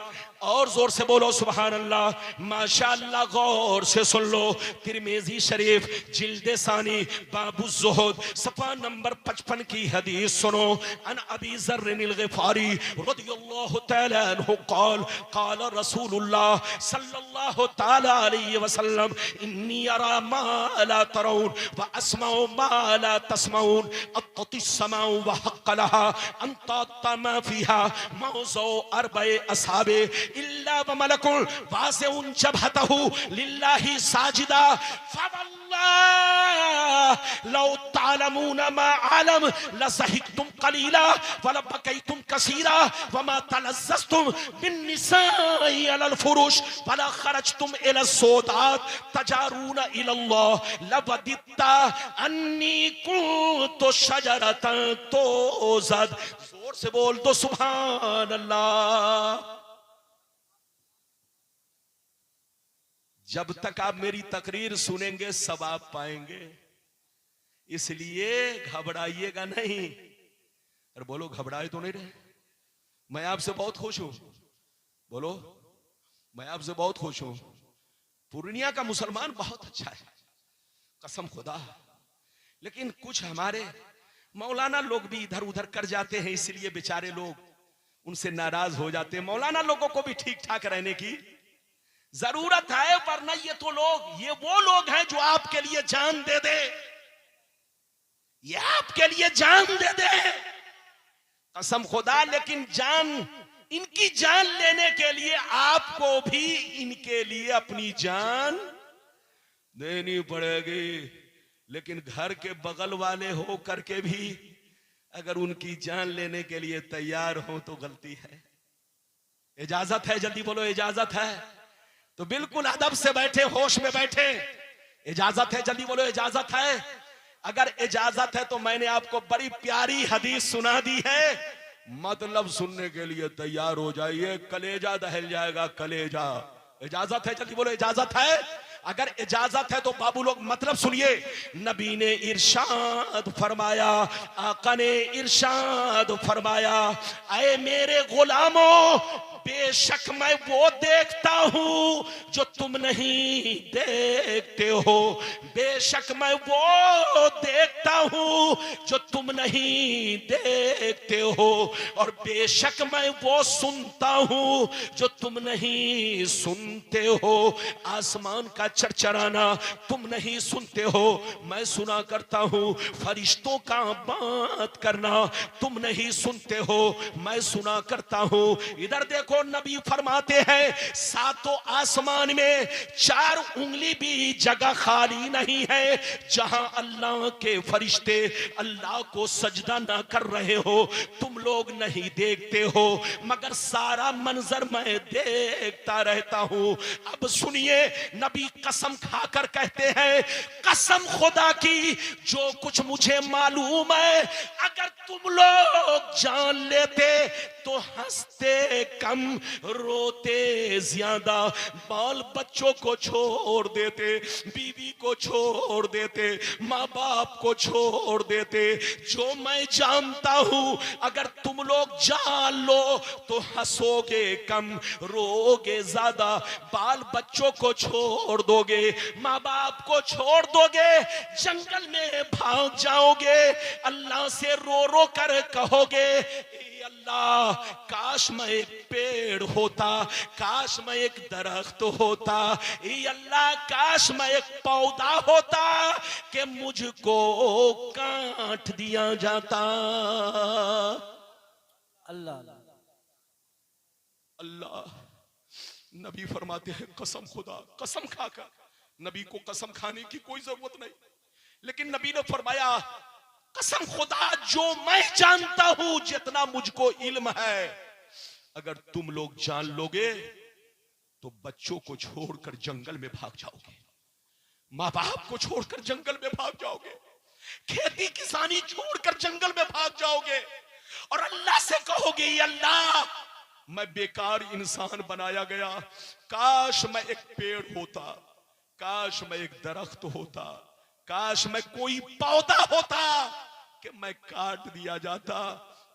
और जोर से बोलो सुभान अल्लाह। माशाअल्लाह, गौर से सुन लो। तिरमिज़ी शरीफ जिल्द सानी बाबु ज़ुहद सफ़ा नंबर 55 की हदीस सुनो। अन अबी ज़र्रिल ग़िफ़ारी रज़ियल्लाहु तआला अन्हु क़ाल क़ाल रसूलुल्लाह सल्लल्लाहु तआला अलैहि वसल्लम इन्नी अरा मा ला तरौन व अस्माउ मा ला तस्माउन अत्तिस समाउ व हक़्क़ लहा अन ततमा फ़ीहा मौज़ू अरबए असहाबे इल्ला व मलकुन वासिउन जबहतहु लिल्लाहि साजिदा फवल्लाह लौ तालमून मा आलम लसहिकतुम कलीला व लबकैतुम कसीरा व मा तलज़्ज़ज़तुम बिन्निसाइ अलल फुरुश व ला खरजतुम इला सौदात तजारून इलल्लाह लवदित्ता अन्नी कुन्तु शजरतन तोज़द। जोर से बोल दो सुभान अल्लाह। जब तक आप मेरी तकरीर सुनेंगे सवाब पाएंगे, इसलिए घबराइएगा नहीं। अरे बोलो, घबराए तो नहीं रहे? मैं आपसे बहुत खुश हूं। बोलो, मैं आपसे बहुत खुश हूं। पूर्णिया का मुसलमान बहुत अच्छा है, कसम खुदा। लेकिन कुछ हमारे मौलाना लोग भी इधर उधर कर जाते हैं, इसलिए बेचारे लोग उनसे नाराज हो जाते हैं। मौलाना लोगों को भी ठीक ठाक रहने की जरूरत है, वरना ये वो लोग हैं जो आपके लिए जान दे दे, ये आपके लिए जान दे दे, कसम खुदा। लेकिन इनकी जान लेने के लिए आपको भी इनके लिए अपनी जान देनी पड़ेगी। लेकिन घर के बगल वाले हो करके भी अगर उनकी जान लेने के लिए तैयार हो तो गलती है। इजाजत है? जल्दी बोलो, इजाजत है? तो बिल्कुल अदब से बैठे, होश में बैठे। इजाजत है? जल्दी बोलो, इजाजत है? अगर इजाजत है तो मैंने आपको बड़ी प्यारी हदीस सुना दी है, मतलब सुनने के लिए तैयार हो जाइए, कलेजा दहल जाएगा, कलेजा। इजाजत है? जल्दी बोलो, इजाजत है? अगर इजाजत है तो बाबू लोग मतलब सुनिए। नबी ने इरशाद फरमाया, आका ने इरशाद फरमाया, ऐ मेरे गुलामों, बेशक मैं वो देखता हूं जो तुम नहीं देखते हो, बेशक मैं वो देखता हूं जो तुम नहीं देखते हो, और बेशक मैं वो सुनता हूं जो तुम नहीं सुनते हो। आसमान का चरचराना तुम नहीं सुनते हो, मैं सुना करता हूं। फरिश्तों का बात करना तुम नहीं सुनते हो, मैं सुना करता हूं। इधर देखो, नबी फरमाते हैं सातों आसमान में 4 उंगली भी जगह खाली नहीं है जहां अल्लाह के फरिश्ते अल्लाह को सजदा ना कर रहे हो। तुम लोग नहीं देखते हो, मगर सारा मंजर मैं देखता रहता हूं। अब सुनिए, नबी कसम खाकर कहते हैं, कसम खुदा की जो कुछ मुझे मालूम है, अगर तुम लोग जान लेते तो हंसते कम, रोते ज्यादा, बाल बच्चों को छोड़ देते, बीवी को छोड़ देते, माँ बाप को छोड़ देते। जो मैं जानता हूं, अगर तुम लोग जान लो तो हंसोगे कम, रोगे ज्यादा, बाल बच्चों को छोड़ दोगे, माँ बाप को छोड़ दोगे, जंगल में भाग जाओगे, अल्लाह से रो रो कर कहोगे, अल्लाह काश मैं एक पेड़ होता, काश मैं एक दरख्त होता, अल्लाह काश मैं एक पौधा होता कि मुझको काट दिया जाता। अल्लाह अल्लाह। नबी फरमाते हैं कसम खुदा, कसम खाकर। नबी को कसम खाने की कोई जरूरत नहीं, लेकिन नबी ने फरमाया कसम खुदा जो मैं जानता हूं, जितना मुझको इल्म है, अगर तुम लोग जान लोगे तो बच्चों को छोड़कर जंगल में भाग जाओगे, माँ बाप को छोड़कर जंगल में भाग जाओगे, खेती किसानी छोड़कर जंगल में भाग जाओगे, और अल्लाह से कहोगे, अल्लाह मैं बेकार इंसान बनाया गया, काश मैं एक पेड़ होता, काश मैं एक दरख्त होता, काश मैं कोई पौधा होता कि मैं काट दिया जाता,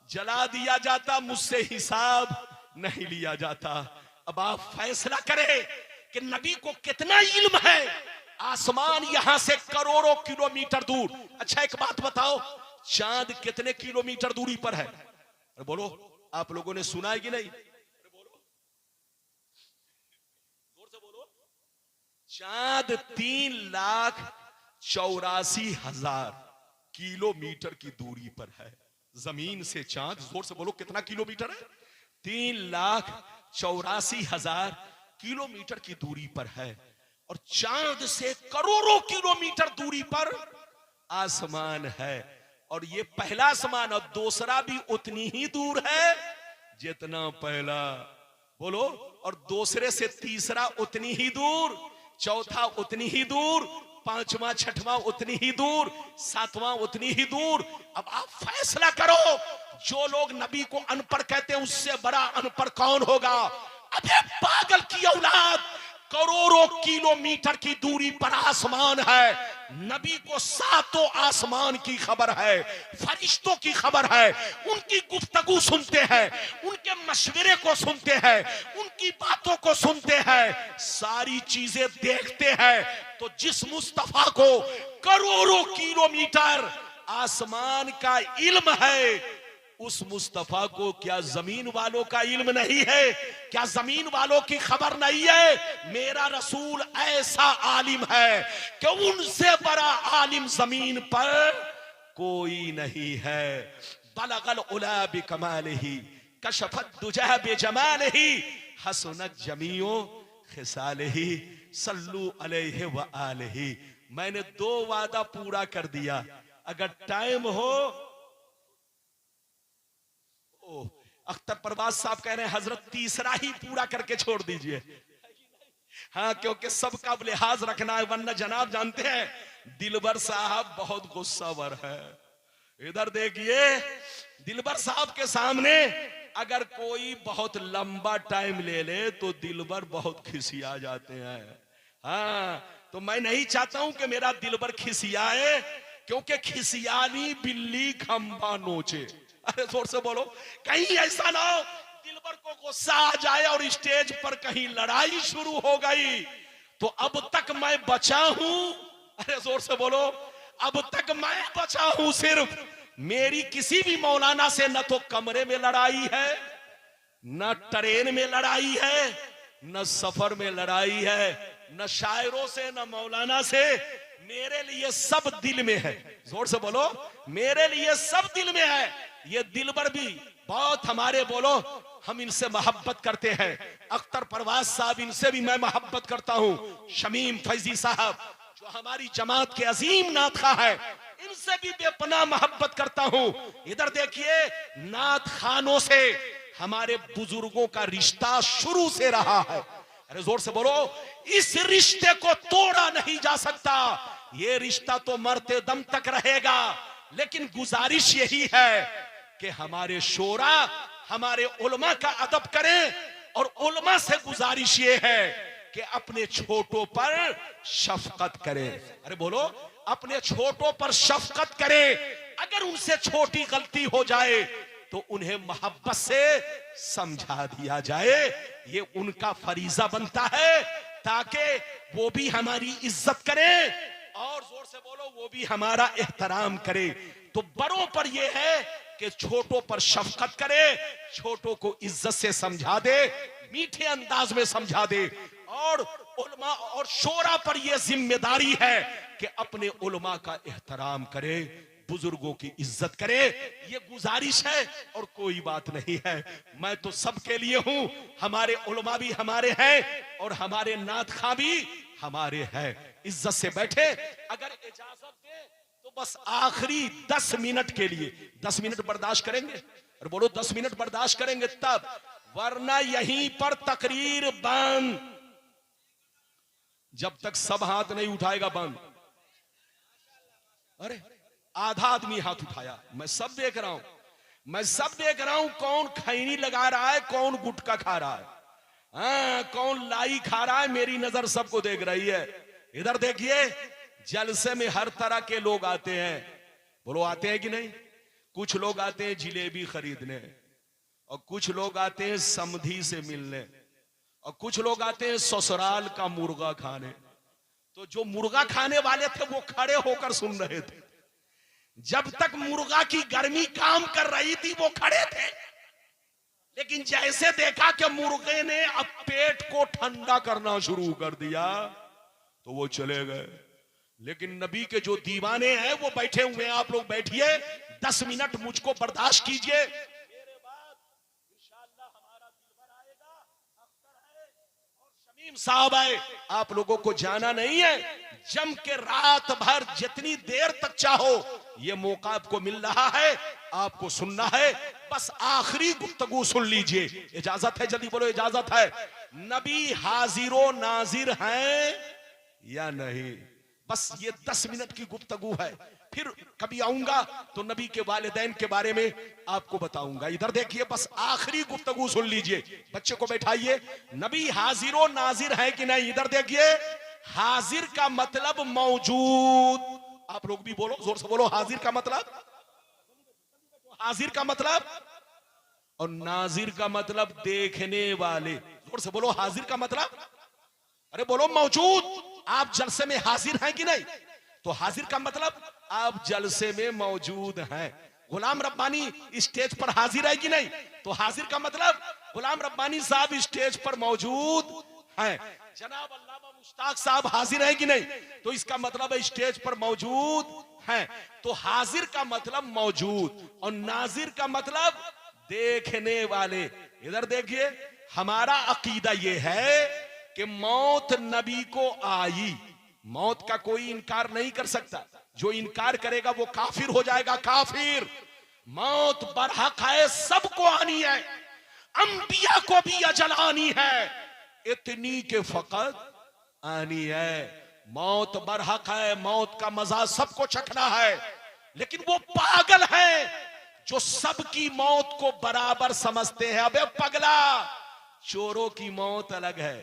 जला दिया जाता, मुझसे हिसाब नहीं लिया जाता। अब आप फैसला करें कि नबी को कितना इल्म है। आसमान यहां से करोड़ों किलोमीटर दूर। अच्छा एक बात बताओ, चांद कितने किलोमीटर दूरी पर है? अरे बोलो, आप लोगों ने सुना है कि नहीं? अरे बोलो, जोर से बोलो। चांद 3,84,000 किलोमीटर की दूरी पर है जमीन से। चांद, जोर से बोलो, कितना किलोमीटर है? 3,84,000 किलोमीटर की दूरी पर है। और चांद से करोड़ों किलोमीटर दूरी पर आसमान है। और ये पहला आसमान, और दूसरा भी उतनी ही दूर है जितना पहला। बोलो, और दूसरे से तीसरा उतनी ही दूर, चौथा उतनी ही दूर, पांचवा छठवां उतनी ही दूर, सातवां उतनी ही दूर। अब आप फैसला करो, जो लोग नबी को अनपढ़ कहते हैं उससे बड़ा अनपढ़ कौन होगा? अबे पागल की औलाद, करोड़ों किलोमीटर की दूरी पर आसमान है। नबी को सातों आसमान की खबर है, फरिश्तों की खबर है। उनकी गुफ्तगू सुनते हैं, उनके मशवरे को सुनते हैं, उनकी बातों को सुनते हैं, सारी चीजें देखते हैं। तो जिस मुस्तफा को करोड़ों किलोमीटर आसमान का इल्म है, उस मुस्तफा को क्या जमीन वालों का इल्म नहीं है? क्या जमीन वालों की खबर नहीं है? मेरा रसूल ऐसा आलिम है कि उनसे बड़ा आलिम जमीन पर कोई नहीं है। बलगल उला बिकमालिही कशफत दुजा बिजमालिही हसनत जमीओ खिसालिही सल्लू अलैहि व आलिही। मैंने 2 वादा पूरा कर दिया। अगर टाइम हो, अख्तर परवाज साहब कह रहे हैं हजरत तीसरा ही पूरा करके छोड़ दीजिए। हाँ, क्योंकि सबका लिहाज रखना है, वरना जनाब जानते हैं दिलबर साहब बहुत गुस्सावर है। इधर देखिए, दिलबर साहब के सामने अगर कोई बहुत लंबा टाइम ले ले तो दिलबर बहुत खिसिया जाते हैं। हाँ, तो मैं नहीं चाहता हूं कि मेरा दिलबर खिसियाए, क्योंकि खिसियानी बिल्ली खंबा नोचे। अरे जोर से बोलो, कहीं ऐसा ना हो दिलबर को गुस्सा आ जाए और स्टेज पर कहीं लड़ाई शुरू हो गई। तो अब तक मैं बचा हूं, अरे जोर से बोलो, अब तक मैं बचा हूं सिर्फ मेरी किसी भी मौलाना से न तो कमरे में लड़ाई है, न ट्रेन में लड़ाई है, न सफर में लड़ाई है, न शायरों से, न मौलाना से। मेरे लिए सब दिल में है। जोर से बोलो, मेरे लिए सब दिल में है। ये दिलबर भी बहुत हमारे, बोलो, हम इनसे मोहब्बत करते हैं। अख्तर परवाज साहब, इनसे भी मैं मोहब्बत करता हूं। शमीम फैजी साहब जो हमारी जमात के अजीम नातखा है, इनसे भी बेपनाह मोहब्बत करता हूं। इधर देखिए, नात खानों से हमारे बुजुर्गों का रिश्ता शुरू से रहा है। अरे जोर से बोलो, इस रिश्ते को तोड़ा नहीं जा सकता। ये रिश्ता तो मरते दम तक रहेगा। लेकिन गुजारिश यही है कि हमारे शोरा हमारे उलमा का अदब करें, और उलमा से गुजारिश ये है कि अपने छोटों पर शफकत करें। अरे बोलो, अपने छोटों पर शफकत करें। अगर उनसे छोटी गलती हो जाए तो उन्हें मोहब्बत से समझा दिया जाए। ये उनका फरीजा बनता है, ताकि वो भी हमारी इज्जत करें, और जोर से बोलो, वो भी हमारा एहतराम करे। तो बड़ों पर यह है कि छोटों पर शफकत करे, छोटों को इज्जत से समझा दे, मीठे अंदाज में समझा दे। और उलमा और शोरा पर यह जिम्मेदारी है कि अपने उलमा का एहतराम करे, बुजुर्गों की इज्जत करे। ये गुजारिश है और कोई बात नहीं है। मैं तो सबके लिए हूं। हमारे उलमा भी हमारे हैं और हमारे नातखा भी हमारे हैं। इज्जत से बैठे। अगर इजाजत दे तो बस आखिरी 10 मिनट के लिए, 10 मिनट बर्दाश्त करेंगे? और बोलो 10 मिनट बर्दाश्त करेंगे तब, वरना यहीं पर तकरीर बंद। जब तक सब हाथ नहीं उठाएगा बंद। अरे आधा आदमी हाथ उठाया, मैं सब देख रहा हूं, मैं सब देख रहा हूं। कौन खैनी लगा रहा है, कौन गुटखा खा रहा है, हाँ, कौन लाई खा रहा है, मेरी नजर सबको देख रही है। इधर देखिए, जलसे में हर तरह के लोग आते हैं। बोलो आते हैं कि नहीं? कुछ लोग आते हैं जिलेबी खरीदने, और कुछ लोग आते हैं समधी से मिलने, और कुछ लोग आते हैं ससुराल का मुर्गा खाने। तो जो मुर्गा खाने वाले थे वो खड़े होकर सुन रहे थे। जब तक मुर्गा की गर्मी काम कर रही थी वो खड़े थे, लेकिन जैसे देखा कि मुर्गे ने अब पेट को ठंडा करना शुरू कर दिया तो वो चले गए। लेकिन नबी के जो दीवाने हैं वो बैठे हुए हैं। आप लोग बैठिए, 10 मिनट मुझको बर्दाश्त कीजिए, मेरे बाद इंशाअल्लाह हमारा दिलबर आएगा, अख्तर है और शमीम साहब आए। आप लोगों को जाना नहीं है, जम के रात भर जितनी देर तक चाहो ये मौका आपको मिल रहा है, आपको सुनना है। बस आखिरी गुफ्तगू सुन लीजिए। इजाजत है? जल्दी बोलो, इजाजत है? नबी हाजिरो नाजिर हैं या नहीं? बस ये 10 मिनट की गुफ्तगू है, फिर कभी आऊंगा तो नबी के वालिदैन के बारे में आपको बताऊंगा। इधर देखिए, बस आखिरी गुफ्तगू सुन लीजिए। बच्चे को बैठाइए। नबी हाजिरो नाजिर है कि नहीं? इधर देखिए। हाजिर का मतलब मौजूद। आप लोग भी बोलो, जोर से बोलो। हाजिर का मतलब, हाजिर का मतलब, और नाजिर का मतलब देखने वाले। जोर से बोलो, हाजिर का मतलब, अरे बोलो मौजूद। आप जलसे में हाजिर हैं कि नहीं? तो हाजिर का मतलब आप जलसे में मौजूद हैं। गुलाम रब्बानी स्टेज पर हाजिर है कि नहीं? तो हाजिर का मतलब गुलाम रब्बानी साहब स्टेज पर मौजूद हैं। जनाब अल्लामा मुश्ताक साहब हाजिर है कि नहीं? तो इसका मतलब है स्टेज पर मौजूद हैं। तो हाजिर का मतलब मौजूद, और नाजिर का मतलब देखने वाले। इधर देखिए, हमारा अकीदा यह है कि मौत नबी को आई, मौत का कोई इनकार नहीं कर सकता। जो इनकार करेगा वो काफिर हो जाएगा, काफिर। मौत बरहक है, सबको आनी है, अंबिया को भी अजल आनी है, इतनी के फकत आनी है। मौत बरहक है, मौत का मजा सबको चखना है, लेकिन वो पागल है जो सबकी मौत को बराबर समझते हैं। अबे पगला, चोरों की मौत अलग है,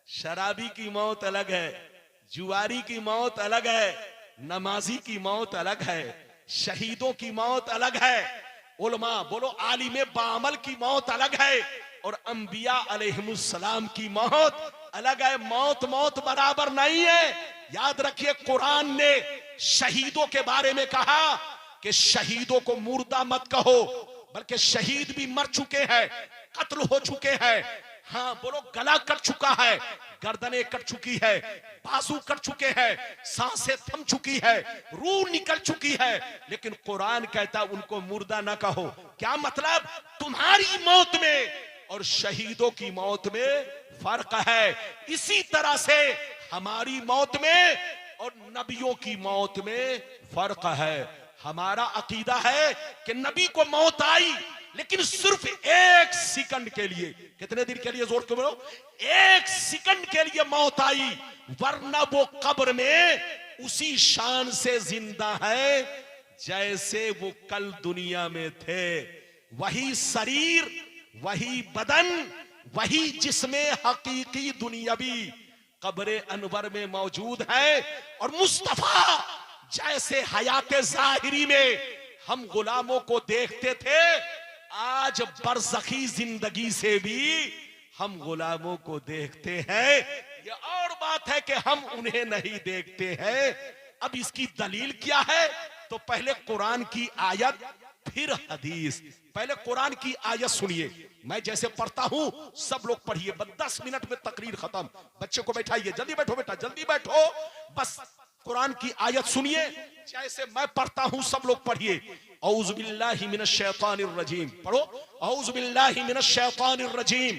शराबी की मौत अलग है, जुआरी की मौत अलग है, नमाजी की मौत अलग है, शहीदों की मौत अलग है, उलमा बोलो आलिमे बामल की मौत अलग है, और अंबिया अलैहिमुस्सलाम की मौत अलग है। मौत मौत बराबर नहीं है। याद रखिए, कुरान ने शहीदों के बारे में कहा कि शहीदों को मुर्दा मत कहो, बल्कि शहीद भी मर चुके हैं, कत्ल हो चुके हैं। हाँ बोलो, गला कट चुका है, गर्दनें कट चुकी है, बाजू कट चुके हैं, सांसें थम चुकी है, रूह निकल चुकी है, लेकिन कुरान कहता उनको मुर्दा ना कहो। क्या मतलब? तुम्हारी मौत में और शहीदों की मौत में फर्क है। इसी तरह से हमारी मौत में और नबियों की मौत में फर्क है। हमारा अकीदा है कि नबी को मौत आई, लेकिन सिर्फ 1 सेकंड के लिए। कितने दिन के लिए? जोर के बोलो। 1 सेकंड के लिए मौत आई, वरना वो कब्र में उसी शान से जिंदा है जैसे वो कल दुनिया में थे। वही शरीर, वही बदन, वही जिस्में हकीकी दुनियावी कब्र अनवर में मौजूद है। और मुस्तफा जैसे हयाते जाहिरी में हम गुलामों को देखते थे, आज बरज़खी जिंदगी से भी हम गुलामों को देखते हैं। ये और बात है कि हम उन्हें नहीं देखते हैं। अब इसकी दलील क्या है? तो पहले कुरान की आयत, फिर हदीस। पहले कुरान की आयत सुनिए, मैं जैसे पढ़ता हूं सब लोग पढ़िए। 10 मिनट में तकरीर खत्म। बच्चे को बैठाइए, जल्दी बैठो बेटा, जल्दी बैठो। बस कुरान की आयत सुनिए, जैसे मैं पढ़ता हूं सब लोग पढ़िए। औज़ु बिल्लाहि मिनश शैतानिर रजीम। पढ़ो, औज़ु बिल्लाहि मिनश शैतानिर रजीम,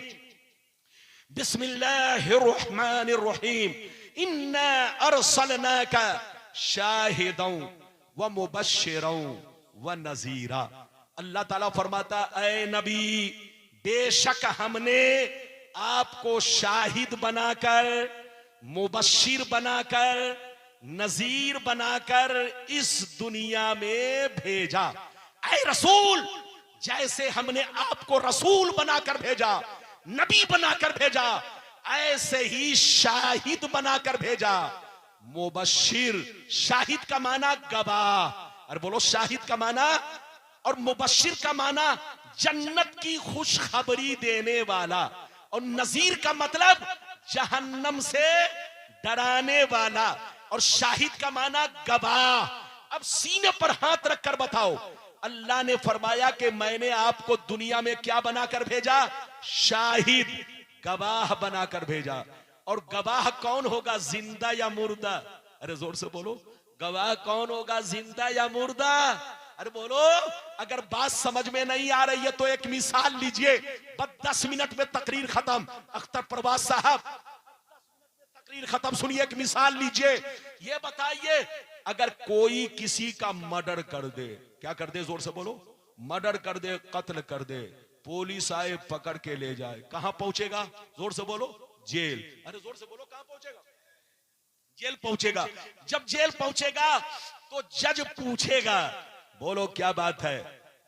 बिस्मिल्लाहिर रहमानिर रहीम, इन्ना अरसलनाका शाहिदन व मुबश्शिरन व नज़ीरा। अल्लाह ताला फरमाता, ऐ नबी, बेशक हमने आपको शाहिद बनाकर, मुबश्शिर बनाकर, नजीर बनाकर इस दुनिया में भेजा। ऐ रसूल, जैसे हमने आपको रसूल बनाकर भेजा, नबी बनाकर भेजा, ऐसे ही शाहिद बनाकर भेजा। मुबश्शिर, शाहिद का माना गवाह। और बोलो, शाहिद का माना और मुबश्शिर का माना जन्नत की खुशखबरी देने वाला, और नजीर का मतलब जहन्नम से डराने वाला, और शाहिद का माना गवाह। अब सीने पर हाथ रखकर बताओ, अल्लाह ने फरमाया कि मैंने आपको दुनिया में क्या बनाकर भेजा? शाहिद, गवाह बनाकर भेजा। और गवाह कौन होगा, जिंदा या मुर्दा? अरे जोर से बोलो, गवाह कौन होगा, जिंदा या मुर्दा? अरे बोलो। अगर बात समझ में नहीं आ रही है तो एक मिसाल लीजिए, बस 10 मिनट में तकरीर खत्म। अख्तर परवाज साहब, तकरीर खत्म, सुनिए, एक मिसाल लीजिए। ये बताइए, अगर कोई किसी का मर्डर कर दे, क्या कर दे, जोर से बोलो, मर्डर कर दे, कत्ल कर दे, पुलिस आए पकड़ के ले जाए, कहां पहुंचेगा? जोर से बोलो, जेल। अरे जोर से बोलो, कहां पहुंचेगा? जेल पहुंचेगा। जब जेल पहुंचेगा तो जज पूछेगा, बोलो क्या बात है?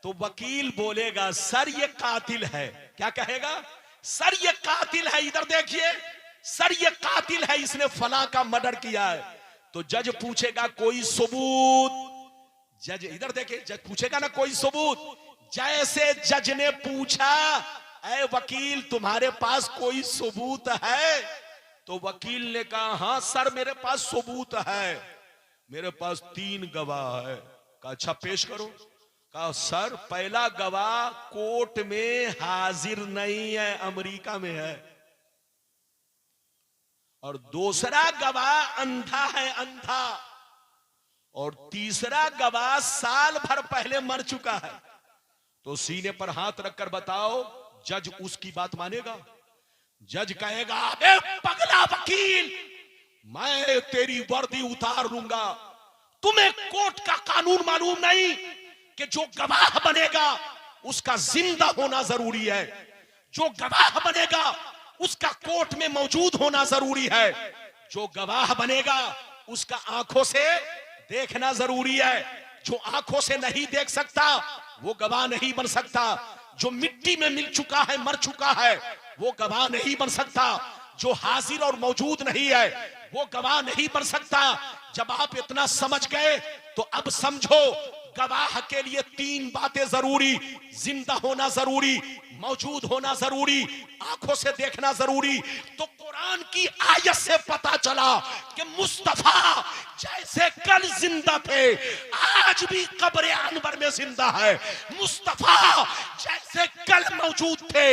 तो वकील बोलेगा, सर ये कातिल है। क्या कहेगा? सर ये कातिल है, इधर देखिए, सर ये कातिल है, इसने फलां का मर्डर किया है। तो जज पूछेगा कोई सबूत? जज इधर देखिए, जज पूछेगा ना कोई सबूत। जैसे जज ने पूछा, ऐ वकील तुम्हारे पास कोई सबूत है? तो वकील ने कहा, हां सर मेरे पास सबूत है, मेरे पास 3 गवाह है। कहा अच्छा पेश करो। कहा सर पहला गवाह कोर्ट में हाजिर नहीं है, अमेरिका में है, और दूसरा गवाह अंधा है, अंधा, और तीसरा गवाह साल भर पहले मर चुका है। तो सीने पर हाथ रखकर बताओ, जज उसकी बात मानेगा? जज कहेगा, ए पगला वकील, मैं तेरी वर्दी उतार लूंगा। तुम्हें कोर्ट का कानून मालूम नहीं कि जो गवाह बनेगा उसका जिंदा होना जरूरी है, जो गवाह बनेगा उसका कोर्ट में मौजूद होना जरूरी है, जो गवाह बनेगा उसका आंखों से देखना जरूरी है। जो आंखों से नहीं देख सकता वो गवाह नहीं बन सकता। जो मिट्टी में मिल चुका है, मर चुका है, वो गवाह नहीं बन सकता। जो हाजिर और मौजूद नहीं है वो गवाह नहीं बन सकता। जब आप इतना समझ गए तो अब समझो, गवाह के लिए 3 बातें जरूरी, जिंदा होना जरूरी, मौजूद होना जरूरी, आंखों से देखना जरूरी। तो कुरान की आयत से पता चला कि मुस्तफा जैसे कल जिंदा थे आज भी कब्र अनवर में जिंदा है। मुस्तफा जैसे कल मौजूद थे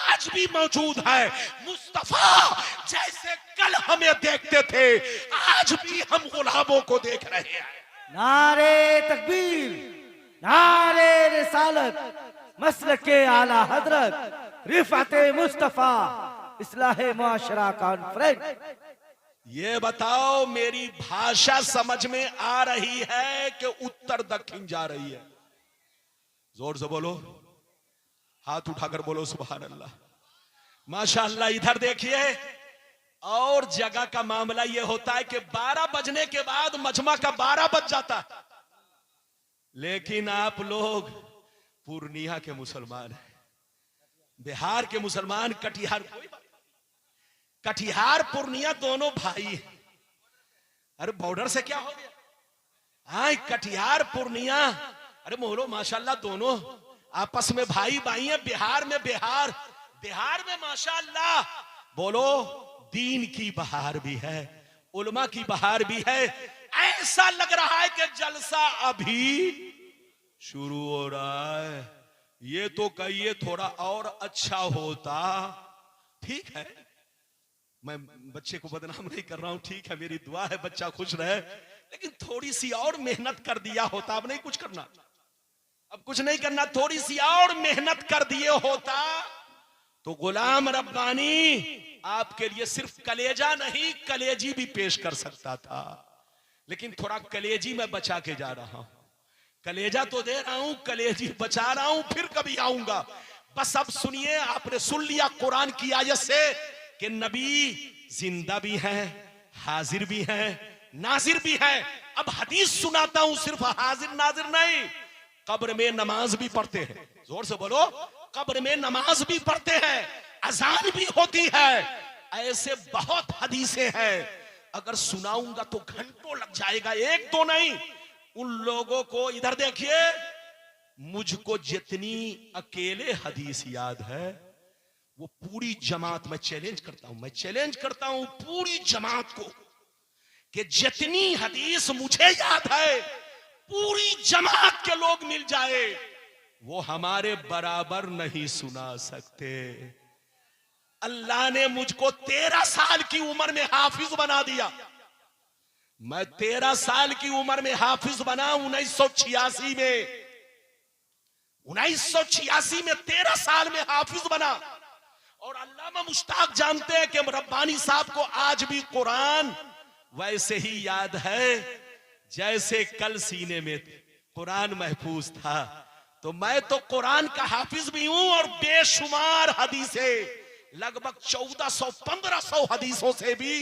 आज भी मौजूद है। मुस्तफा जैसे कल हमें देखते थे आज भी हम गुलामों को देख रहे हैं। नारे तकबीर, नारे रिसालत, मसलके आला हजरत, रिफाते मुस्तफा, इस्लाहे मुआशरा कॉन्फ्रेंस। ये बताओ मेरी भाषा समझ में आ रही है कि उत्तर दक्षिण जा रही है? जोर से बोलो, हाथ उठाकर बोलो सुभान अल्लाह, माशाअल्लाह। इधर देखिए, और जगह का मामला यह होता है कि 12 बजने के बाद मजमा का 12 बज जाता है, लेकिन आप लोग पूर्णिया के मुसलमान हैं, बिहार के मुसलमान, कटिहार, कोई बात, कटिहार पूर्णिया दोनों भाई हैं। अरे बॉर्डर से क्या हो गया? हाँ, कटिहार पूर्णिया, अरे मोहलो माशाअल्लाह दोनों आपस में भाई भाई हैं। बिहार में बिहार में माशाअल्लाह बोलो दीन की बहार भी है, उलमा की बहार भी है। ऐसा लग रहा है कि जलसा अभी शुरू हो रहा है। ये तो कहिए थोड़ा और अच्छा होता। ठीक है, मैं बच्चे को बदनाम नहीं कर रहा हूं, ठीक है, मेरी दुआ है बच्चा खुश रहे, लेकिन थोड़ी सी और मेहनत कर दिया होता। अब नहीं कुछ करना, अब कुछ नहीं करना, थोड़ी सी और मेहनत कर दिए होता तो गुलाम रब्बानी आपके लिए सिर्फ कलेजा नहीं कलेजी भी पेश कर सकता था। लेकिन थोड़ा कलेजी मैं बचा के जा रहा हूं, कलेजा तो दे रहा हूं, कलेजी बचा रहा हूं, फिर कभी आऊंगा। बस अब सुनिए, आपने सुन लिया कुरान की आयत से कि नबी जिंदा भी है, हाजिर भी है, नाजिर भी है। अब हदीस सुनाता हूं, सिर्फ हाजिर नाजिर नहीं, कब्र में नमाज भी पढ़ते हैं। जोर से बोलो, कब्र में नमाज भी पढ़ते हैं, अजान भी होती है। ऐसे बहुत हदीसें हैं, अगर सुनाऊंगा तो घंटों लग जाएगा, एक तो नहीं। उन लोगों को इधर देखिए, मुझको जितनी अकेले हदीस याद है वो पूरी जमात, मैं चैलेंज करता हूं पूरी जमात को कि जितनी हदीस मुझे याद है पूरी जमात के लोग मिल जाए वो हमारे बराबर नहीं सुना सकते। अल्लाह ने मुझको 13 साल की उम्र में हाफिज बना दिया। मैं 13 साल की उम्र में हाफिज बना 1986 में। 1986 में 13 साल में हाफिज बना। और अल्लामा मुश्ताक जानते हैं कि रब्बानी साहब को आज भी कुरान वैसे ही याद है जैसे कल सीने में कुरान महफूज था। तो मैं तो कुरान का हाफिज भी हूं और बेशुमार हदीसें लगभग 1400-1500 हदीसों से भी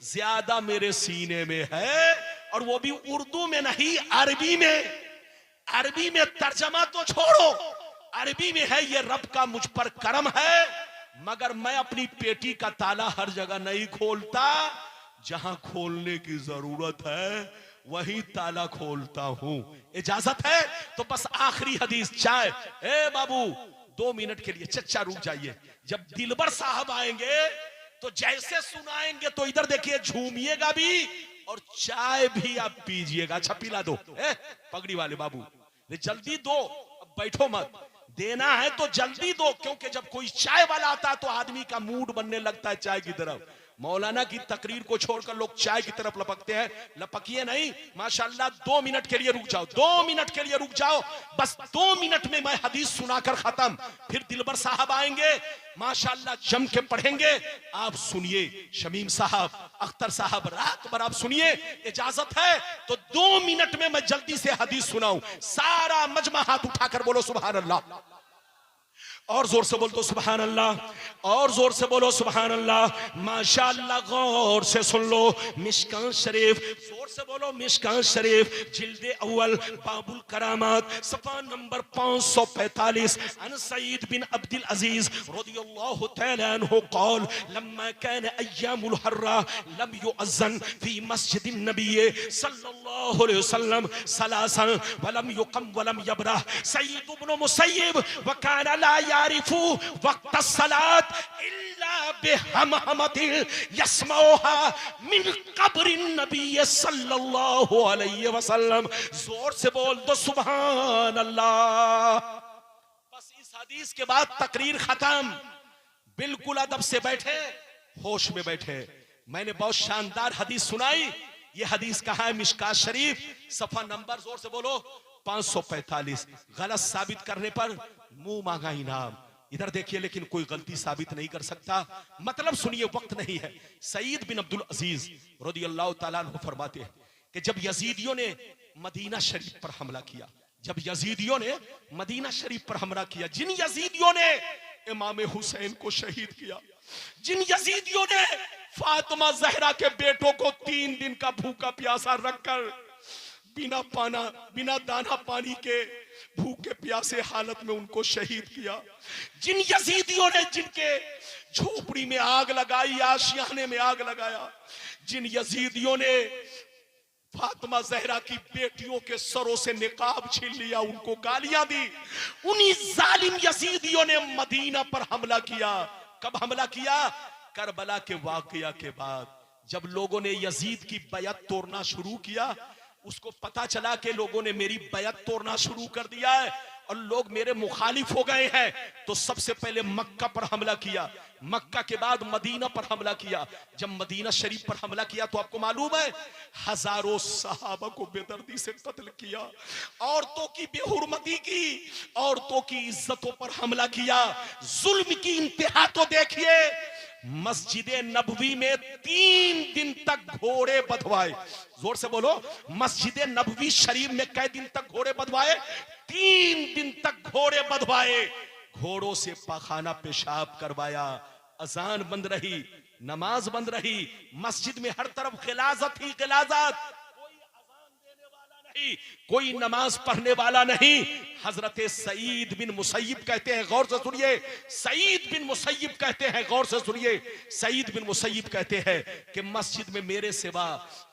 ज्यादा मेरे सीने में है। और वो भी उर्दू में नहीं, अरबी में। अरबी में तर्जमा तो छोड़ो, अरबी में है। ये रब का मुझ पर करम है। मगर मैं अपनी पेटी का ताला हर जगह नहीं खोलता। जहां खोलने की जरूरत है वही ताला खोलता हूं। इजाजत है तो बस आखिरी हदीस। चाय ए बाबू 2 मिनट के लिए चच्चा रुक जाइए। जब दिलबर साहब आएंगे तो जैसे सुनाएंगे तो इधर देखिए, झूमिएगा भी और चाय भी आप पीजिएगा। अच्छा पिला दो पगड़ी वाले बाबू, जल्दी दो, अब बैठो मत। देना है तो जल्दी दो, क्योंकि जब कोई चाय वाला आता है तो आदमी का मूड बनने लगता है चाय की तरफ। मौलाना की तकरीर को छोड़कर लोग चाय की तरफ लपकते हैं। लपकिए नहीं, माशाल्लाह 2 मिनट के लिए रुक जाओ, 2 मिनट के लिए रुक जाओ। बस 2 मिनट में मैं हदीस सुनाकर खत्म। फिर दिलबर साहब आएंगे, माशाल्लाह जम के पढ़ेंगे। आप सुनिए, शमीम साहब, अख्तर साहब, रात भर आप सुनिए। इजाजत है तो 2 मिनट में मैं जल्दी से हदीस सुनाऊं। सारा मजमा हाथ उठाकर बोलो सुभान अल्लाह। और जोर से बोल दो सुभान अल्लाह, और जोर से बोलो सुभान अल्लाह। माशाअल्लाह, गौर से सुन लो। मिशकान शरीफ, जोर से बोलो मिशकान शरीफ, जिल्दे अव्वल, बाबुल करामात, सफा नंबर 545। अन सईद बिन अब्दुल अजीज रदियल्लाहु तआला अन्हु क़ाल लम्मा कान अय्यामुल हर्रा लम युअज़्ज़न फी मस्जिदिन नबी सल्लल्लाहु अलैहि वसल्लम सलासन वलम युक़म वलम यबरह। सईद इब्न मुसय्यब व कान ला यारिफू वक्त सलात इल्ला बिहमहमतिन यस्मऊहा मिन कब्रिन नबी सल्लल्लाहु अलैहि वसल्लम। जोर से बोल दो सुभान अल्लाह। बस इस हदीस के बाद तकरीर खत्म। बिल्कुल अदब से बैठे, होश में बैठे। मैंने बहुत शानदार हदीस सुनाई। ये हदीस कहा है मिशकात शरीफ, सफा नंबर, जोर से बोलो, 545। गलत साबित करने पर मुंह मांगा इनाम। इधर देखिए, लेकिन कोई गलती साबित नहीं कर सकता। मतलब सुनिए, वक्त नहीं है। सईद बिन अब्दुल अजीज रदियल्लाहु ताला अन्हु फरमाते हैं कि जब यजीदियों ने मदीना शरीफ पर हमला किया, जब यजीदियों ने मदीना शरीफ पर हमला किया, जिन यजीदियों ने इमाम हुसैन को शहीद किया, जिन यजीदियों ने फातिमा जहरा के बेटों को 3 दिन का भूखा प्यासा रखकर बिना दाना पानी के भूखे प्यासे हालत में उनको शहीद किया, जिन यजीदियों ने जिनके झोपड़ी में आग लगाई, आशियाने में आग लगाया, जिन यजीदियों ने फातिमा जहरा की बेटियों के सरों से निकाब छीन लिया, उनको गालियां दी, उन्हीं जालिम यजीदियों ने मदीना पर हमला किया। कब हमला किया? करबला के वाकया के बाद, जब लोगों ने यजीद की बैत तोड़ना शुरू किया। उसको पता चला कि लोगों ने मेरी बैत तोड़ना शुरू कर दिया है और लोग मेरे मुखालिफ हो गए हैं, तो सबसे पहले मक्का पर हमला किया, मक्का के बाद मदीना पर हमला किया। जब मदीना शरीफ पर हमला किया तो आपको मालूम है हजारों सहाबा को बेदर्दी से कत्ल किया, औरतों की बेहुरमती की, औरतों की इज्जतों पर हमला किया। जुल्म की इंतहा तो देखिए, मस्जिद नबवी में 3 दिन तक घोड़े बधवाए। जोर से बोलो, मस्जिद नबवी शरीफ में कै दिन तक घोड़े बधवाए? 3 दिन तक घोड़े बधवाए। घोड़ों से पाखाना पेशाब करवाया। अजान बंद रही, नमाज बंद रही, मस्जिद में हर तरफ गिलाजत ही गिलाजत, कोई अजान देने वाला नहीं, कोई नमाज पढ़ने वाला नहीं। हजरत सईद बिन मुसय्यब कहते हैं, गौर से सुनिए, सईद बिन मुसय्यब कहते हैं, गौर से सुनिए, सईद बिन मुसय्यब कहते हैं कि मस्जिद में मेरे सिवा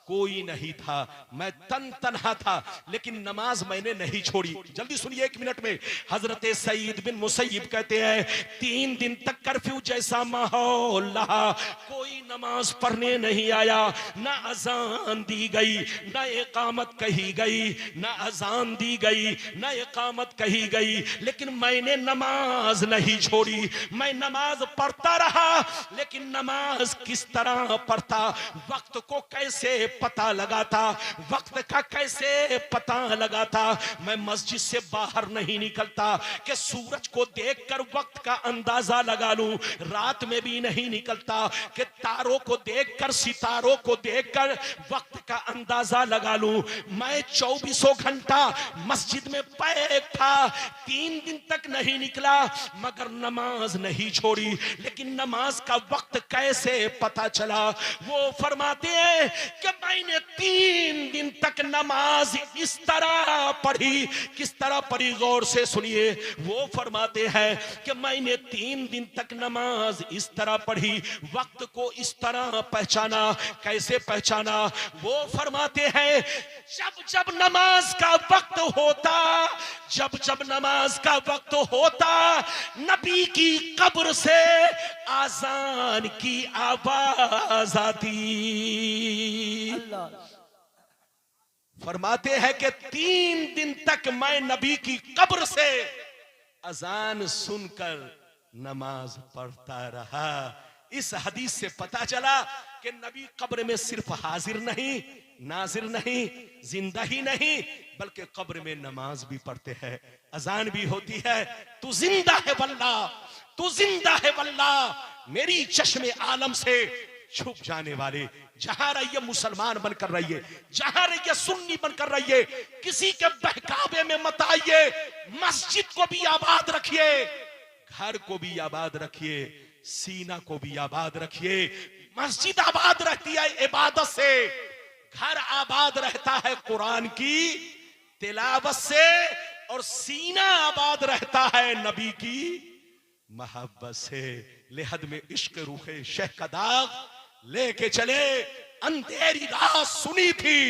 कोई नहीं था, मैं तन्हा था, लेकिन नमाज मैंने नहीं छोड़ी। जल्दी सुनिए 1 मिनट में। हजरत सईद बिन मुसैयब कहते हैं 3 दिन तक कर्फ्यू जैसा माहौल रहा, कोई नमाज पढ़ने नहीं आया, ना अजान दी गई, ना इकामत कही गई, ना अजान दी गई, ना इकामत कही गई, लेकिन मैंने नमाज नहीं छोड़ी। मैं नमाज पढ़ता रहा, लेकिन नमाज किस तरह पढ़ता, वक्त को कैसे पता लगाता, वक्त का कैसे पता लगाता। मैं मस्जिद से बाहर नहीं निकलता कि सूरज को देखकर वक्त का अंदाजा लगा लूं, रात में भी नहीं निकलता कि तारों को देखकर, सितारों को देखकर वक्त का अंदाजा लगा लूं। मैं 24 घंटा मस्जिद में पैक था, 3 दिन तक नहीं निकला, मगर नमाज नहीं छोड़ी। लेकिन नमाज का वक्त कैसे पता चला? वो फरमाते हैं कि मैंने 3 दिन तक नमाज इस तरह पढ़ी। किस तरह पढ़ी? गौर से सुनिए। वो फरमाते हैं कि मैंने 3 दिन तक नमाज इस तरह पढ़ी, वक्त को इस तरह पहचाना। कैसे पहचाना? वो फरमाते हैं जब जब नमाज का वक्त होता, जब जब नमाज का वक्त होता, नबी की कब्र से आजान की आवाज आती। फरमाते हैं कि 3 दिन तक मैं नबी की कब्र से अजान सुनकर नमाज पढ़ता रहा। इस हदीस से पता चला कि नबी कब्र में सिर्फ हाजिर नहीं, नाजिर नहीं, जिंदा ही नहीं, बल्कि कब्र में नमाज भी पढ़ते हैं, अजान भी होती है। तू जिंदा है वल्लाह, तू जिंदा है वल्लाह, मेरी चश्मे आलम से छुप जाने वाले। जहां रहिए मुसलमान बनकर रहिए, जहां रहिए सुन्नी बनकर रहिए, किसी के बहकावे में मत आइए। मस्जिद को भी आबाद रखिए, घर को भी आबाद रखिए, सीना को भी आबाद रखिए। मस्जिद आबाद रहती है इबादत से, घर आबाद रहता है कुरान की तिलावत से, और सीना आबाद रहता है नबी की मोहब्बत से। लेहद में इश्क रूहे शेख का दाग लेके चले, अंधेरी रात सुनी थी,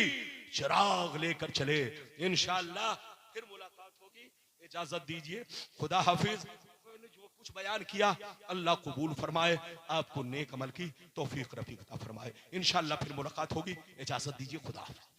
चिराग लेकर चले। इंशाअल्लाह फिर मुलाकात होगी। इजाजत दीजिए, खुदा हाफिज। जो कुछ बयान किया अल्लाह कबूल फरमाए, आपको नेक अमल की तौफीक रफीक अता फरमाए। इंशाअल्लाह फिर मुलाकात होगी। इजाजत दीजिए, खुदा हाफिज।